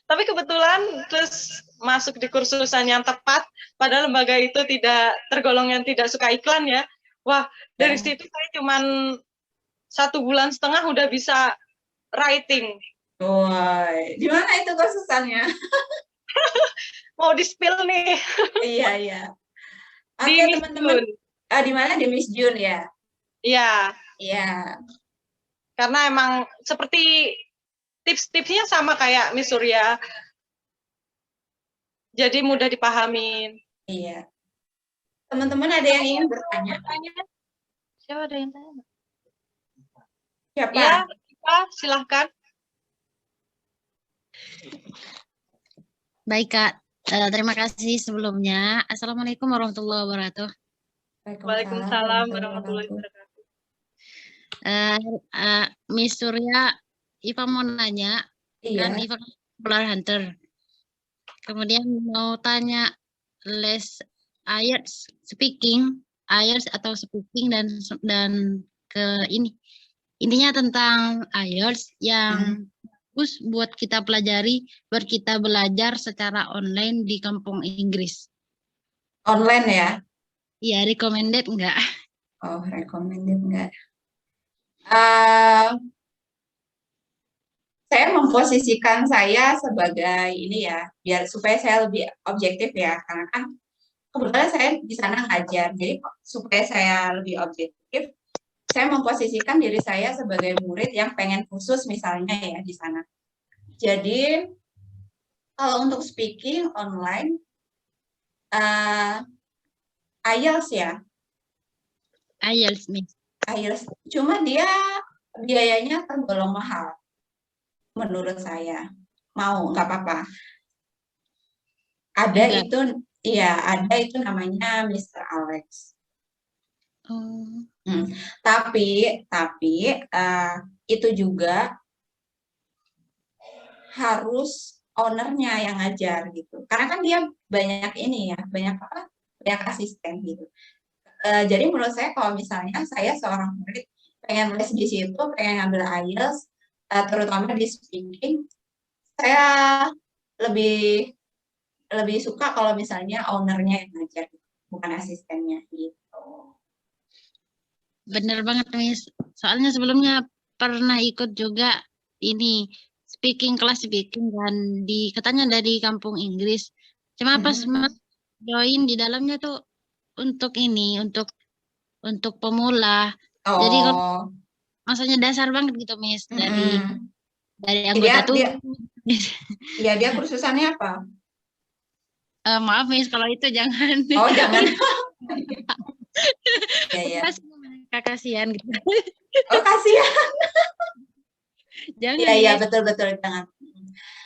Speaker 1: Tapi kebetulan terus masuk di kursusan yang tepat, padahal lembaga itu tidak tergolong yang tidak suka iklan ya. Wah, dari situ saya cuman 1,5 bulan udah bisa writing.
Speaker 2: Wah, di mana itu kursusannya?
Speaker 1: Mau di-spill nih.
Speaker 2: Iya.
Speaker 1: Di
Speaker 2: Oke,
Speaker 1: Miss
Speaker 2: teman-teman.
Speaker 1: June.
Speaker 2: Di mana? Di Miss June ya?
Speaker 1: Iya,
Speaker 2: Iya.
Speaker 1: karena emang seperti tips-tipsnya sama kayak Miss Surya. Jadi mudah dipahamin.
Speaker 2: Iya. Teman-teman ada yang ingin bertanya?
Speaker 1: Siapa ada yang tanya?
Speaker 2: Siapa?
Speaker 1: Ya, silahkan.
Speaker 4: Baik Kak, terima kasih sebelumnya. Assalamualaikum warahmatullahi wabarakatuh.
Speaker 1: Waalaikumsalam warahmatullahi wabarakatuh.
Speaker 4: Miss Surya, Iva mau nanya,
Speaker 2: Iya.
Speaker 4: kan Iva Popular Hunter. Kemudian mau tanya les IELTS speaking, IELTS atau speaking dan ke ini. Intinya tentang IELTS yang bagus buat kita pelajari, buat kita belajar secara online di kampung Inggris.
Speaker 2: Online ya?
Speaker 4: Iya, recommended enggak?
Speaker 2: Oh, recommended enggak? Saya memposisikan saya sebagai ini ya, biar supaya saya lebih objektif ya, karena kan kebetulan saya di sana ngajar, jadi supaya saya lebih objektif, saya memposisikan diri saya sebagai murid yang pengen khusus misalnya ya di sana. Jadi kalau untuk speaking online, IELTS ya.
Speaker 4: IELTS nih.
Speaker 2: IELTS, cuma dia biayanya tergolong mahal. Menurut saya, mau nggak apa-apa. Ada itu namanya Mr. Alex. Tapi itu juga harus ownernya yang ngajar gitu. Karena kan dia banyak banyak asisten gitu. Jadi menurut saya kalau misalnya saya seorang murid pengen les di situ, pengen ngambil IELTS, terutama di speaking, saya lebih suka kalau misalnya ownernya yang ngajar, bukan asistennya gitu.
Speaker 4: Bener banget, Miss. Soalnya sebelumnya pernah ikut juga ini kelas speaking dan katanya dari kampung Inggris. Cuma pas join di dalamnya tuh untuk pemula. Jadi kalau maksudnya dasar banget gitu, Miss, dari anggota tuh.
Speaker 2: Iya, dia kursusannya apa?
Speaker 4: Maaf, Miss, kalau itu jangan.
Speaker 2: Oh, jangan. Iya.
Speaker 4: Kasihan gitu.
Speaker 2: Oh, kasihan.
Speaker 4: Jangan.
Speaker 2: Iya, betul jangan.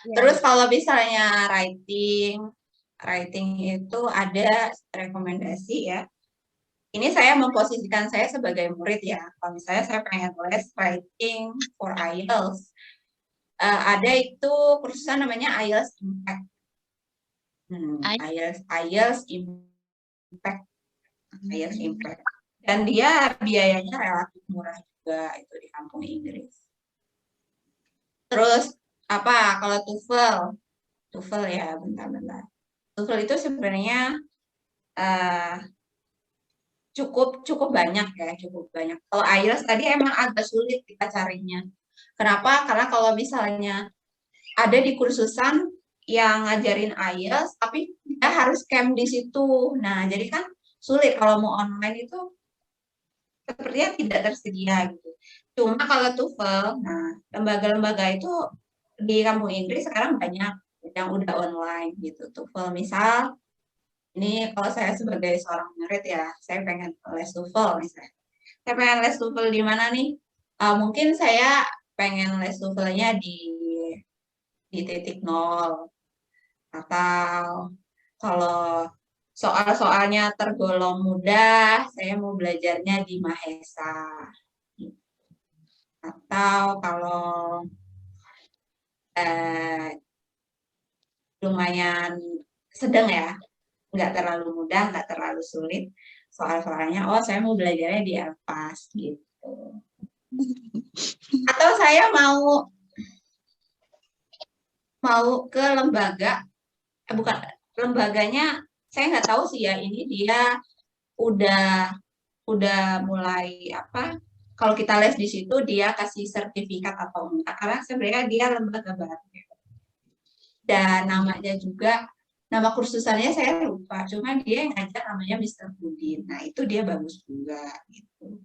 Speaker 2: Terus kalau misalnya writing itu ada rekomendasi ya. Ini saya memposisikan saya sebagai murid ya. Kalau misalnya saya pengen les writing for IELTS, ada itu kursusan namanya IELTS Impact. IELTS Impact. IELTS Impact. Dan dia biayanya relatif murah juga itu di kampung Inggris. Terus apa kalau TOEFL ya, bentar. TOEFL itu sebenarnya cukup banyak ya, cukup banyak. Kalau IELTS tadi emang agak sulit kita carinya. Kenapa? Karena kalau misalnya ada di kursusan yang ngajarin IELTS, tapi dia harus camp di situ. Nah, jadi kan sulit kalau mau online itu sepertinya tidak tersedia gitu. Cuma kalau TOEFL, nah lembaga-lembaga itu di kampung Inggris sekarang banyak yang udah online gitu. TOEFL misal, ini kalau saya sebagai seorang murid ya, saya pengen les TOEFL misalnya. Saya pengen les TOEFL di mana nih? Mungkin saya pengen les TOEFL-nya di titik nol. Atau kalau soal-soalnya tergolong mudah, saya mau belajarnya di Mahesa. Atau kalau lumayan sedang ya, nggak terlalu mudah, nggak terlalu sulit soal-soalnya, saya mau belajarnya di Elpas gitu. Atau saya mau ke lembaga, bukan lembaganya, saya nggak tahu sih ya, ini dia udah mulai apa, kalau kita les di situ dia kasih sertifikat atau enggak, karena sebenarnya dia lembaga baru. Dan namanya juga, nama kursusannya saya lupa, cuma dia yang ngajar namanya Mr. Budin. Nah, itu dia bagus juga gitu.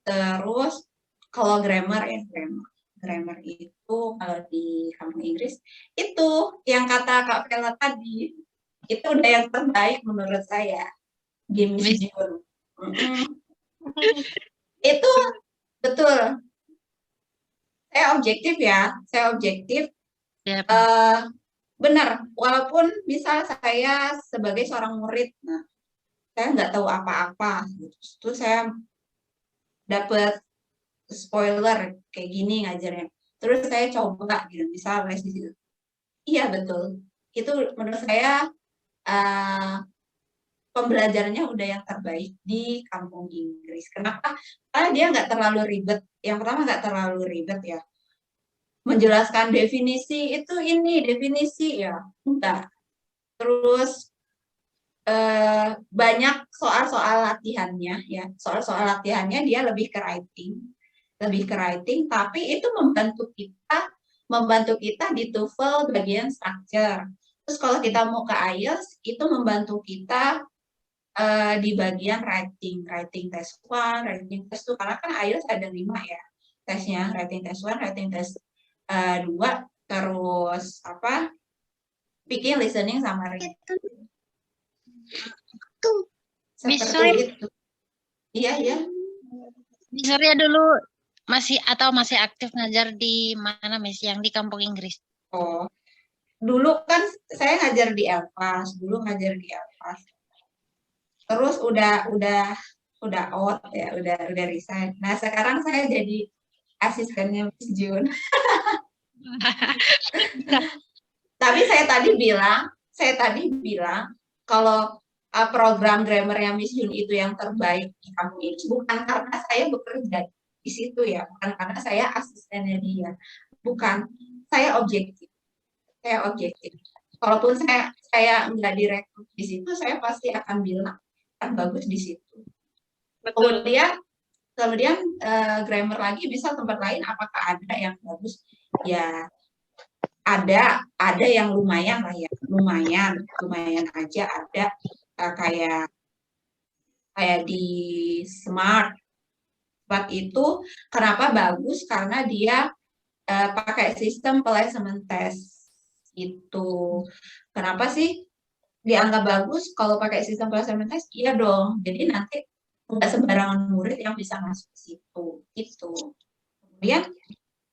Speaker 2: Terus kalau grammar ya, grammar itu kalau di kampung Inggris itu yang kata Kak Vela tadi, itu udah yang terbaik menurut saya. Miss June. Itu betul. Saya objektif ya, benar, walaupun misal saya sebagai seorang murid, nah, saya nggak tahu apa-apa, terus saya dapat spoiler kayak gini ngajarnya, terus saya coba gitu, misal les di situ, iya betul, itu menurut saya pembelajarannya udah yang terbaik di kampung Inggris. Kenapa? Karena dia nggak terlalu ribet. Yang pertama nggak terlalu ribet ya. Menjelaskan definisi itu ini definisi ya, enggak. Terus banyak soal-soal latihannya ya, soal-soal latihannya dia lebih ke writing, tapi itu membantu kita di TOEFL bagian structure. Terus kalau kita mau ke IELTS itu membantu kita di bagian writing test 1, writing test 2, karena kan IELTS ada 5 ya tesnya, writing test 1, writing test 2, terus apa, speaking, listening, sama reading. Seperti itu. Iya.
Speaker 4: Miss Surya dulu masih aktif ngajar di mana, Miss? Yang di kampung Inggris?
Speaker 2: Oh, dulu kan saya ngajar di Elpas, terus udah out ya, udah resign. Nah, sekarang saya jadi asistennya Miss June. Tapi saya tadi bilang kalau program grammar yang Miss June itu yang terbaik di kampung ini, bukan karena saya bekerja di situ ya, bukan karena saya asistennya dia, bukan, saya objektif. Kalaupun saya nggak direkrut di situ, saya pasti akan bilang kan bagus di situ.
Speaker 1: Betul.
Speaker 2: Kemudian grammar lagi bisa tempat lain, apakah ada yang bagus? Ya ada yang lumayan lah ya, lumayan aja ada, kayak di Smart itu kenapa bagus, karena dia pakai sistem placement test itu. Kenapa sih dianggap bagus kalau pakai sistem placement test? Iya dong, jadi nanti nggak sembarangan murid yang bisa masuk ke situ gitu. Kemudian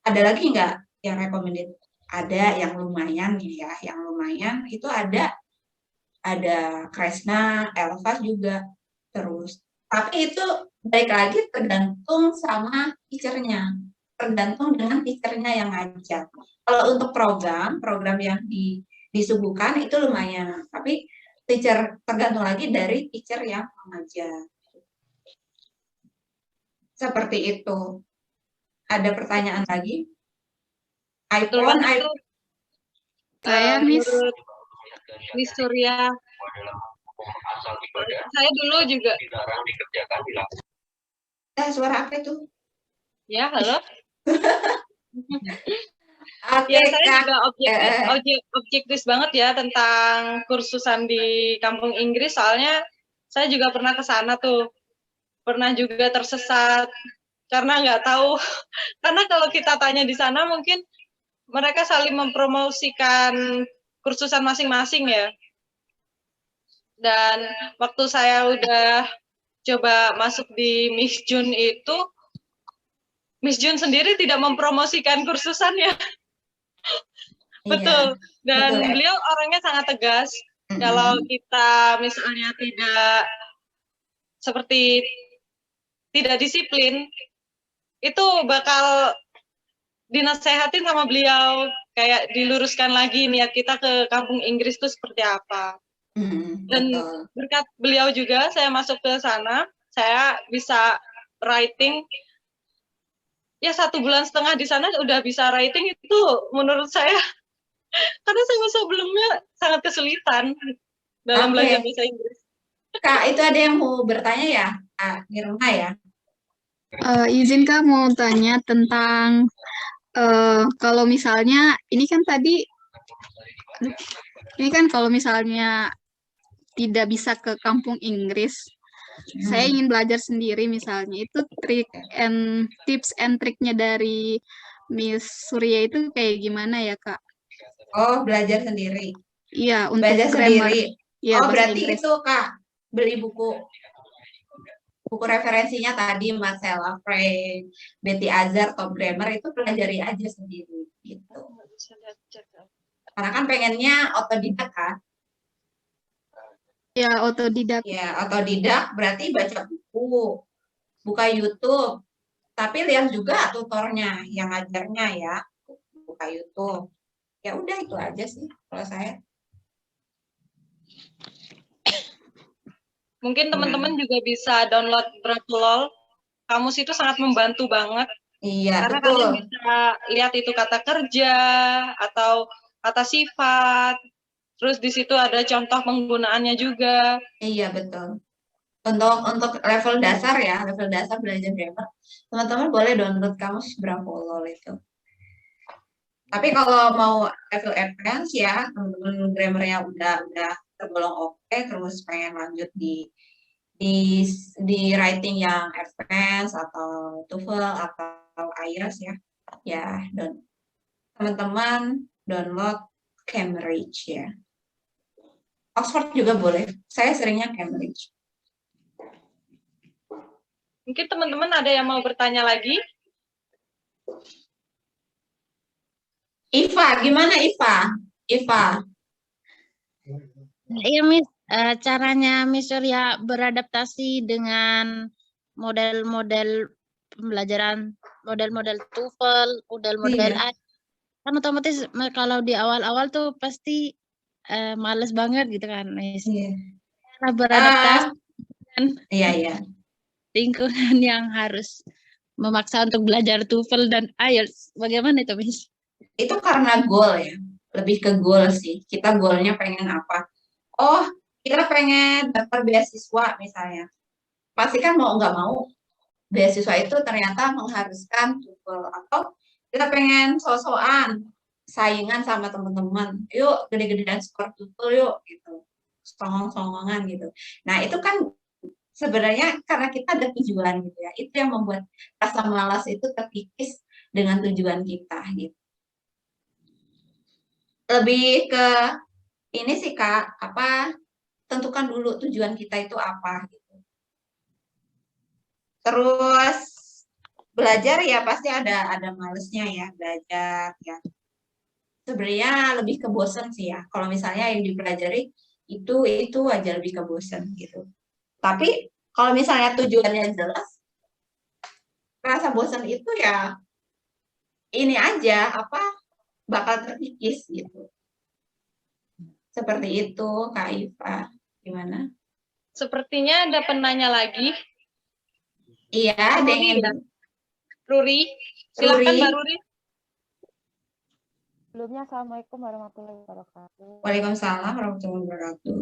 Speaker 2: ada lagi nggak yang recommended? ada yang lumayan ya, yang lumayan itu ada Kresna, Elva juga, terus. Tapi itu balik lagi tergantung sama teachernya, tergantung dengan teachernya yang ngajar. Kalau untuk program yang disuguhkan itu lumayan, tapi tergantung lagi dari teacher yang mengajar. Seperti itu. Ada pertanyaan lagi? iPhone.
Speaker 5: Saya, Miss.
Speaker 1: Menurut Miss Surya, saya dulu juga.
Speaker 2: Suara apa itu?
Speaker 1: Ya, halo.
Speaker 2: Oke,
Speaker 1: Ya, saya
Speaker 2: Kak.
Speaker 1: juga objektif banget ya tentang kursusan di kampung Inggris, soalnya saya juga pernah ke sana tuh. Pernah juga tersesat karena nggak tahu. Karena kalau kita tanya di sana mungkin mereka saling mempromosikan kursusan masing-masing ya. Dan waktu saya udah coba masuk di Miss Jun itu, Miss Jun sendiri tidak mempromosikan kursusannya. Betul. Dan
Speaker 2: betul,
Speaker 1: beliau orangnya sangat tegas. Kalau kita misalnya tidak disiplin, itu bakal dinasehatin sama beliau, kayak diluruskan lagi niat kita ke kampung Inggris itu seperti apa. Dan berkat beliau juga saya masuk ke sana, saya bisa writing. Ya 1,5 bulan di sana udah bisa writing, itu menurut saya karena saya sebelumnya sangat kesulitan dalam belajar bahasa Inggris.
Speaker 2: Kak, itu ada yang mau bertanya ya? Kak Nirma ya?
Speaker 5: Izin Kak mau tanya tentang kalau misalnya ini kan kalau misalnya tidak bisa ke kampung Inggris, saya ingin belajar sendiri misalnya, itu tips and triknya dari Miss Surya itu kayak gimana ya Kak?
Speaker 2: Oh, belajar sendiri.
Speaker 5: Iya, untuk
Speaker 2: belajar
Speaker 5: grammar.
Speaker 2: sendiri.
Speaker 5: Ya,
Speaker 2: Oh,
Speaker 5: bahasa
Speaker 2: berarti
Speaker 5: Inggris.
Speaker 2: itu Kak, beli buku referensinya tadi Marcella Frank, Betty Azar, Top Grammar, itu pelajari aja sendiri gitu. Karena kan pengennya otodidak kan?
Speaker 5: Ya, otodidak.
Speaker 2: Ya, otodidak berarti baca buku, buka YouTube, tapi lihat juga tutornya yang ngajarnya ya, buka YouTube. Ya udah itu aja sih kalau saya.
Speaker 1: Mungkin teman-teman juga bisa download Brakelol. Kamus itu sangat membantu banget.
Speaker 2: Iya,
Speaker 1: karena
Speaker 2: betul.
Speaker 1: kalian bisa lihat itu kata kerja atau kata sifat. Terus di situ ada contoh penggunaannya juga.
Speaker 2: Iya, betul. Untuk level dasar ya, level dasar belajar grammar, teman-teman boleh download Kamus Brakelol itu. Tapi kalau mau level advance ya, teman-teman grammarnya udah tergolong oke, terus pengen lanjut di writing yang advance atau TOEFL atau IELTS ya teman-teman download Cambridge ya. Oxford juga boleh. Saya seringnya Cambridge.
Speaker 1: Mungkin teman-teman ada yang mau bertanya lagi?
Speaker 2: Iva, gimana Iva?
Speaker 4: Iya, Miss. Caranya Miss Surya beradaptasi dengan model-model pembelajaran, model-model TOEFL, model-model kan otomatis kalau di awal-awal tuh pasti males banget gitu kan, Miss. Karena beradaptasi dengan lingkungan yang harus memaksa untuk belajar TOEFL dan IELTS. Bagaimana itu, Miss?
Speaker 2: Itu karena goal ya, lebih ke goal sih. Kita goalnya pengen apa? Oh, kita pengen daftar beasiswa misalnya. Pasti kan mau nggak mau, beasiswa itu ternyata mengharuskan TOEFL. Atau kita pengen so-soan, saingan sama teman-teman. Yuk, gede-gedean skor TOEFL yuk, gitu. Songong-songongan gitu. Nah, itu kan sebenarnya karena kita ada tujuan gitu ya. Itu yang membuat rasa malas itu terkikis dengan tujuan kita gitu. Lebih ke ini sih Kak, tentukan dulu tujuan kita itu apa gitu. Terus belajar ya pasti ada malesnya ya, belajar ya. sebenarnya lebih ke bosen sih ya. Kalau misalnya yang dipelajari itu aja lebih ke bosen gitu. Tapi kalau misalnya tujuannya jelas, rasa bosan itu ya ini aja apa bakal terkikis gitu. Seperti itu, Kak Iva. Gimana?
Speaker 1: Sepertinya ada penanya lagi.
Speaker 2: Iya, ada
Speaker 1: Ruri,
Speaker 2: yang
Speaker 1: ya? Ruri, silakan
Speaker 2: Ruri.
Speaker 1: Mbak Ruri.
Speaker 6: Sebelumnya, Assalamualaikum warahmatullahi wabarakatuh.
Speaker 2: Waalaikumsalam warahmatullahi wabarakatuh.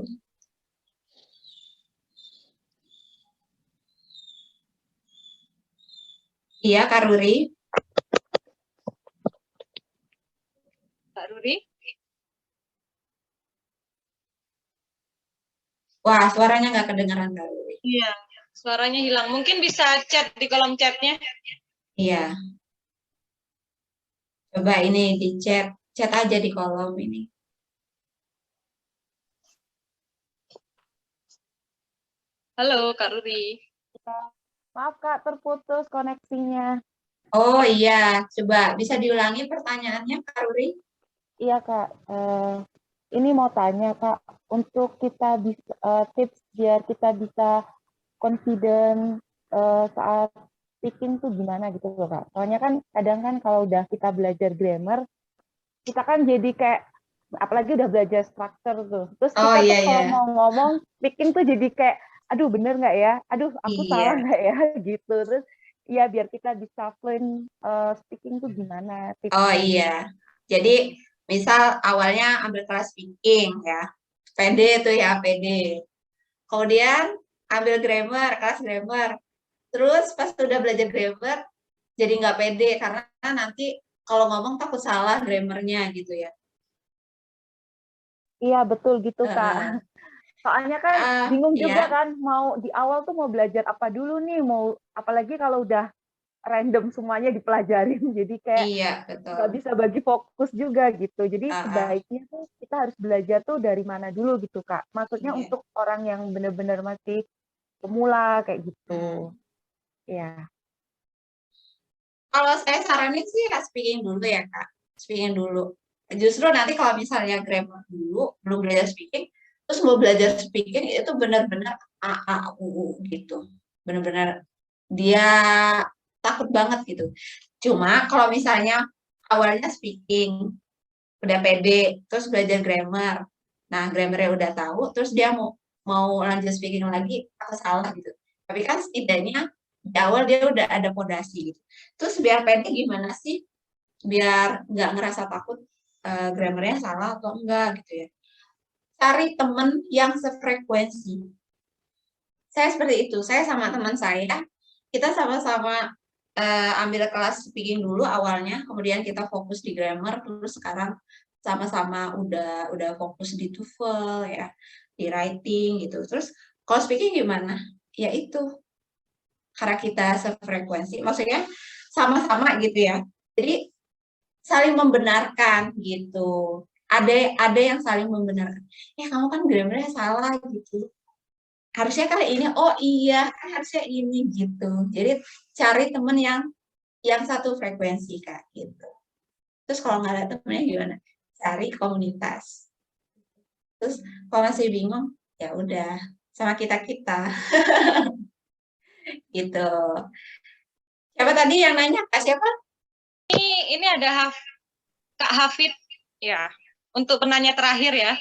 Speaker 2: Iya, Kak Ruri.
Speaker 1: Mbak Ruri.
Speaker 2: Wah, suaranya nggak kedengaran, Kak Ruri.
Speaker 1: Iya, suaranya hilang. Mungkin bisa chat di kolom chatnya.
Speaker 2: Iya. Coba ini di chat. Chat aja di kolom ini.
Speaker 1: Halo, Kak Ruri.
Speaker 6: Maaf Kak, terputus koneksinya.
Speaker 2: Oh iya, coba bisa diulangi pertanyaannya, Kak Ruri?
Speaker 6: Iya Kak, ini mau tanya Kak, untuk kita bisa tips biar kita bisa confident saat speaking tuh gimana gitu loh Kak. Soalnya kan kadang kan kalau udah kita belajar grammar, kita kan jadi kayak apalagi udah belajar structure tuh. Terus
Speaker 2: Oh
Speaker 6: kita tuh
Speaker 2: iya
Speaker 6: kalau
Speaker 2: ya.
Speaker 6: mau ngomong speaking tuh jadi kayak aduh bener nggak ya? Aduh aku salah
Speaker 2: Iya.
Speaker 6: nggak ya gitu. Terus ya biar kita bisa fluent speaking tuh gimana
Speaker 2: Oh
Speaker 6: tipsnya?
Speaker 2: iya. Jadi misal awalnya ambil kelas speaking ya. PD itu ya, PD. Kemudian ambil grammar, kelas grammar. Terus pas udah belajar grammar jadi nggak pede karena nanti kalau ngomong takut salah grammarnya gitu ya.
Speaker 6: Iya betul gitu Kak.
Speaker 2: Heeh.
Speaker 6: Soalnya kan bingung juga
Speaker 2: Iya.
Speaker 6: kan mau di awal tuh mau belajar apa dulu nih, mau apalagi kalau udah random semuanya dipelajarin jadi kayak
Speaker 2: Iya, betul.
Speaker 6: nggak bisa bagi fokus juga gitu. Jadi
Speaker 2: Heeh.
Speaker 6: sebaiknya tuh kita harus belajar tuh dari mana dulu gitu Kak. Maksudnya
Speaker 2: Iya.
Speaker 6: untuk orang yang benar-benar masih pemula kayak gitu.
Speaker 2: Hmm.
Speaker 6: Ya.
Speaker 2: Kalau saya saranin sih ya speaking dulu ya Kak. Speaking dulu. Justru nanti kalau misalnya grammar dulu, belum belajar speaking, terus mau belajar speaking itu benar-benar A, A, U, gitu. Benar-benar dia takut banget gitu. Cuma kalau misalnya awalnya speaking, udah pede, terus belajar grammar. Nah, grammarnya udah tahu, terus dia mau lanjut speaking lagi, apa salah gitu. Tapi kan setidaknya di awal dia udah ada fondasi gitu. Terus biar pede gimana sih? Biar nggak ngerasa takut grammarnya salah atau enggak gitu ya. Cari temen yang sefrekuensi. Saya seperti itu, saya sama teman saya, kita sama-sama ambil kelas speaking dulu awalnya, kemudian kita fokus di grammar, terus sekarang sama-sama udah fokus di TOEFL ya, di writing gitu. Terus kalau speaking gimana? Ya itu, karena kita sefrekuensi, maksudnya sama-sama gitu ya. Jadi saling membenarkan gitu. Ada yang saling membenarkan. Ya kamu kan grammarnya salah gitu. Harusnya kali ini, oh iya, kan harusnya ini gitu. Jadi cari temen yang satu frekuensi Kak gitu. Terus kalau nggak ada temennya gimana? Cari komunitas. Terus kalau masih bingung, ya udah sama kita-kita. Gitu. Siapa tadi yang nanya? Kak siapa?
Speaker 1: Ini ada Kak Hafid ya. Untuk penanya terakhir ya.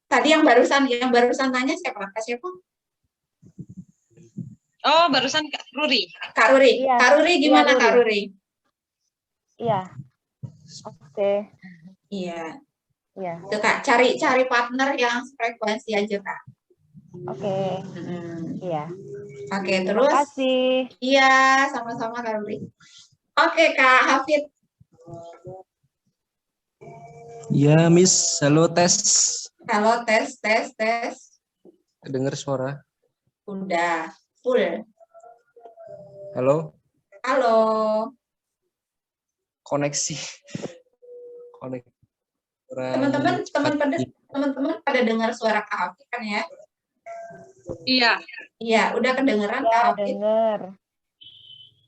Speaker 2: Tadi yang barusan tanya siapa? Kak siapa?
Speaker 1: Oh, barusan Kak Ruri.
Speaker 2: Kak Ruri.
Speaker 6: Iya.
Speaker 2: Kak Ruri gimana
Speaker 6: Iya, Ruri.
Speaker 2: Kak Ruri?
Speaker 6: Iya. Oke.
Speaker 2: Iya.
Speaker 6: Iya.
Speaker 2: Itu Kak, cari partner yang frekuensi aja Kak.
Speaker 6: Oke. Iya.
Speaker 2: Oke,
Speaker 6: Terima
Speaker 2: terus?
Speaker 6: kasih.
Speaker 2: Iya, sama-sama Kak Ruri. Oke Kak Hafid.
Speaker 7: Ya, Miss. Halo, tes.
Speaker 2: Halo, tes.
Speaker 7: Kedengar suara?
Speaker 2: Udah, full.
Speaker 7: Halo?
Speaker 2: Halo.
Speaker 7: Koneksi.
Speaker 2: Teman-teman pada dengar suara Kak Hafid kan ya?
Speaker 1: Iya.
Speaker 2: Iya, udah kedengeran Kak
Speaker 6: Ya,
Speaker 2: Hafid?
Speaker 6: dengar.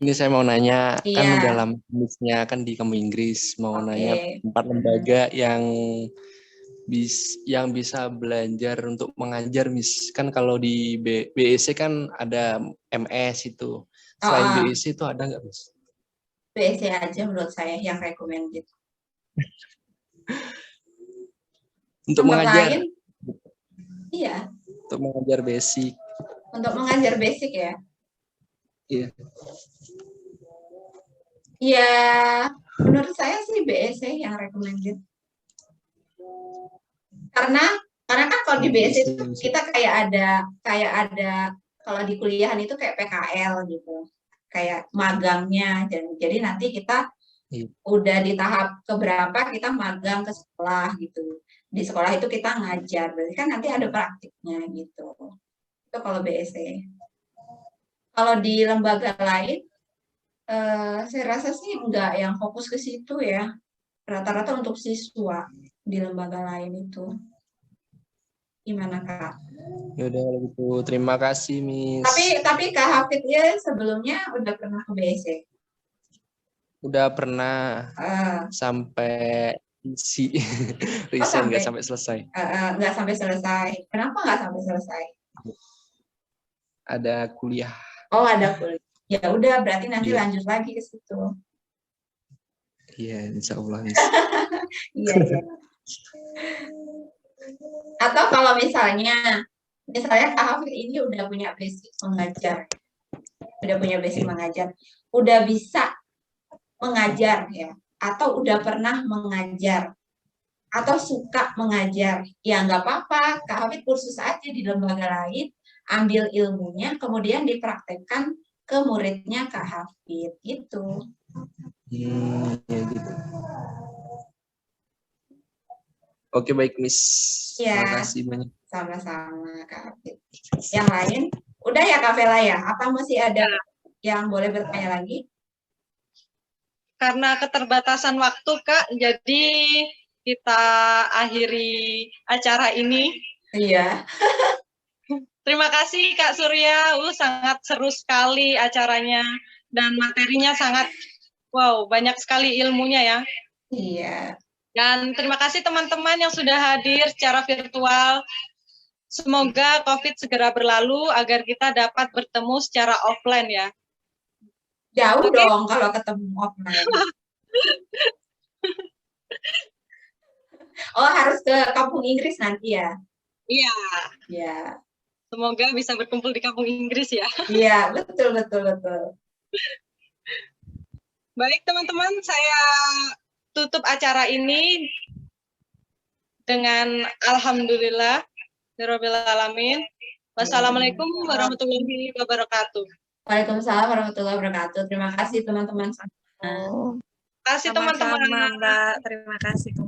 Speaker 7: Ini saya mau nanya, kan
Speaker 2: Iya.
Speaker 7: dalam Miss-nya kan di kamu Inggris, mau
Speaker 2: Oke.
Speaker 7: nanya 4 lembaga yang bisa belajar untuk mengajar, Miss. Kan kalau di BEC kan ada MS itu. Selain
Speaker 2: Oh,
Speaker 7: BEC itu ada nggak, Miss?
Speaker 2: BSc aja menurut saya yang recommended.
Speaker 7: Untuk
Speaker 2: Tempat
Speaker 7: mengajar,
Speaker 2: lain, iya.
Speaker 7: untuk mengajar basic.
Speaker 2: Untuk mengajar basic ya.
Speaker 7: Iya.
Speaker 2: Ya, menurut saya sih BSc yang recommended. Karena kan kalau di BSc itu kita kayak ada kalau di kuliahan itu kayak PKL gitu. Kayak magangnya. Jadi nanti kita udah di tahap keberapa kita magang ke sekolah gitu. Di sekolah itu kita ngajar. Berarti kan nanti ada praktiknya gitu. Itu kalau BSc. Kalau di lembaga lain saya rasa sih enggak yang fokus ke situ ya. Rata-rata untuk siswa di lembaga lain itu. Gimana, Kak?
Speaker 7: Ya udah kalau gitu. Terima kasih, Miss.
Speaker 2: Tapi Kak Hafid ya sebelumnya udah pernah ke BSc?
Speaker 7: Udah pernah sampai isi resign nggak sampai selesai.
Speaker 2: Nggak sampai selesai. Kenapa nggak sampai selesai?
Speaker 7: Ada kuliah.
Speaker 2: Oh, ada kuliah. Ya udah, berarti nanti lanjut lagi ke situ.
Speaker 7: Iya, insya Allah.
Speaker 2: Iya, iya. Atau kalau misalnya Kak Hafid ini udah punya basic mengajar, udah bisa mengajar ya, atau udah pernah mengajar, atau suka mengajar, ya nggak apa-apa, Kak Hafid kursus aja di lembaga lain, ambil ilmunya, kemudian dipraktekkan ke muridnya Kak Hafid, gitu.
Speaker 7: Ya gitu. Oke, baik, Miss.
Speaker 2: Ya,
Speaker 7: terima kasih banyak.
Speaker 2: Sama-sama, Kak Hafid. Yang lain, udah ya Kak Vela ya? Apa masih ada yang boleh bertanya lagi?
Speaker 1: Karena keterbatasan waktu, Kak, jadi kita akhiri acara ini.
Speaker 2: Iya.
Speaker 1: Terima kasih Kak Surya, sangat seru sekali acaranya dan materinya sangat banyak sekali ilmunya ya.
Speaker 2: Iya.
Speaker 1: Dan terima kasih teman-teman yang sudah hadir secara virtual. Semoga COVID segera berlalu agar kita dapat bertemu secara offline ya.
Speaker 2: Jauh dong kalau ketemu offline. Oh, harus ke kampung Inggris nanti ya?
Speaker 1: Iya.
Speaker 2: Iya.
Speaker 1: Semoga bisa berkumpul di kampung Inggris ya.
Speaker 2: Iya, betul.
Speaker 1: Baik teman-teman, saya tutup acara ini dengan alhamdulillah rabbil alamin. Wassalamualaikum warahmatullahi wabarakatuh.
Speaker 2: Waalaikumsalam warahmatullahi wabarakatuh. Terima kasih teman-teman.
Speaker 1: Terima kasih teman-teman.
Speaker 8: Mbak. Terima kasih kembali.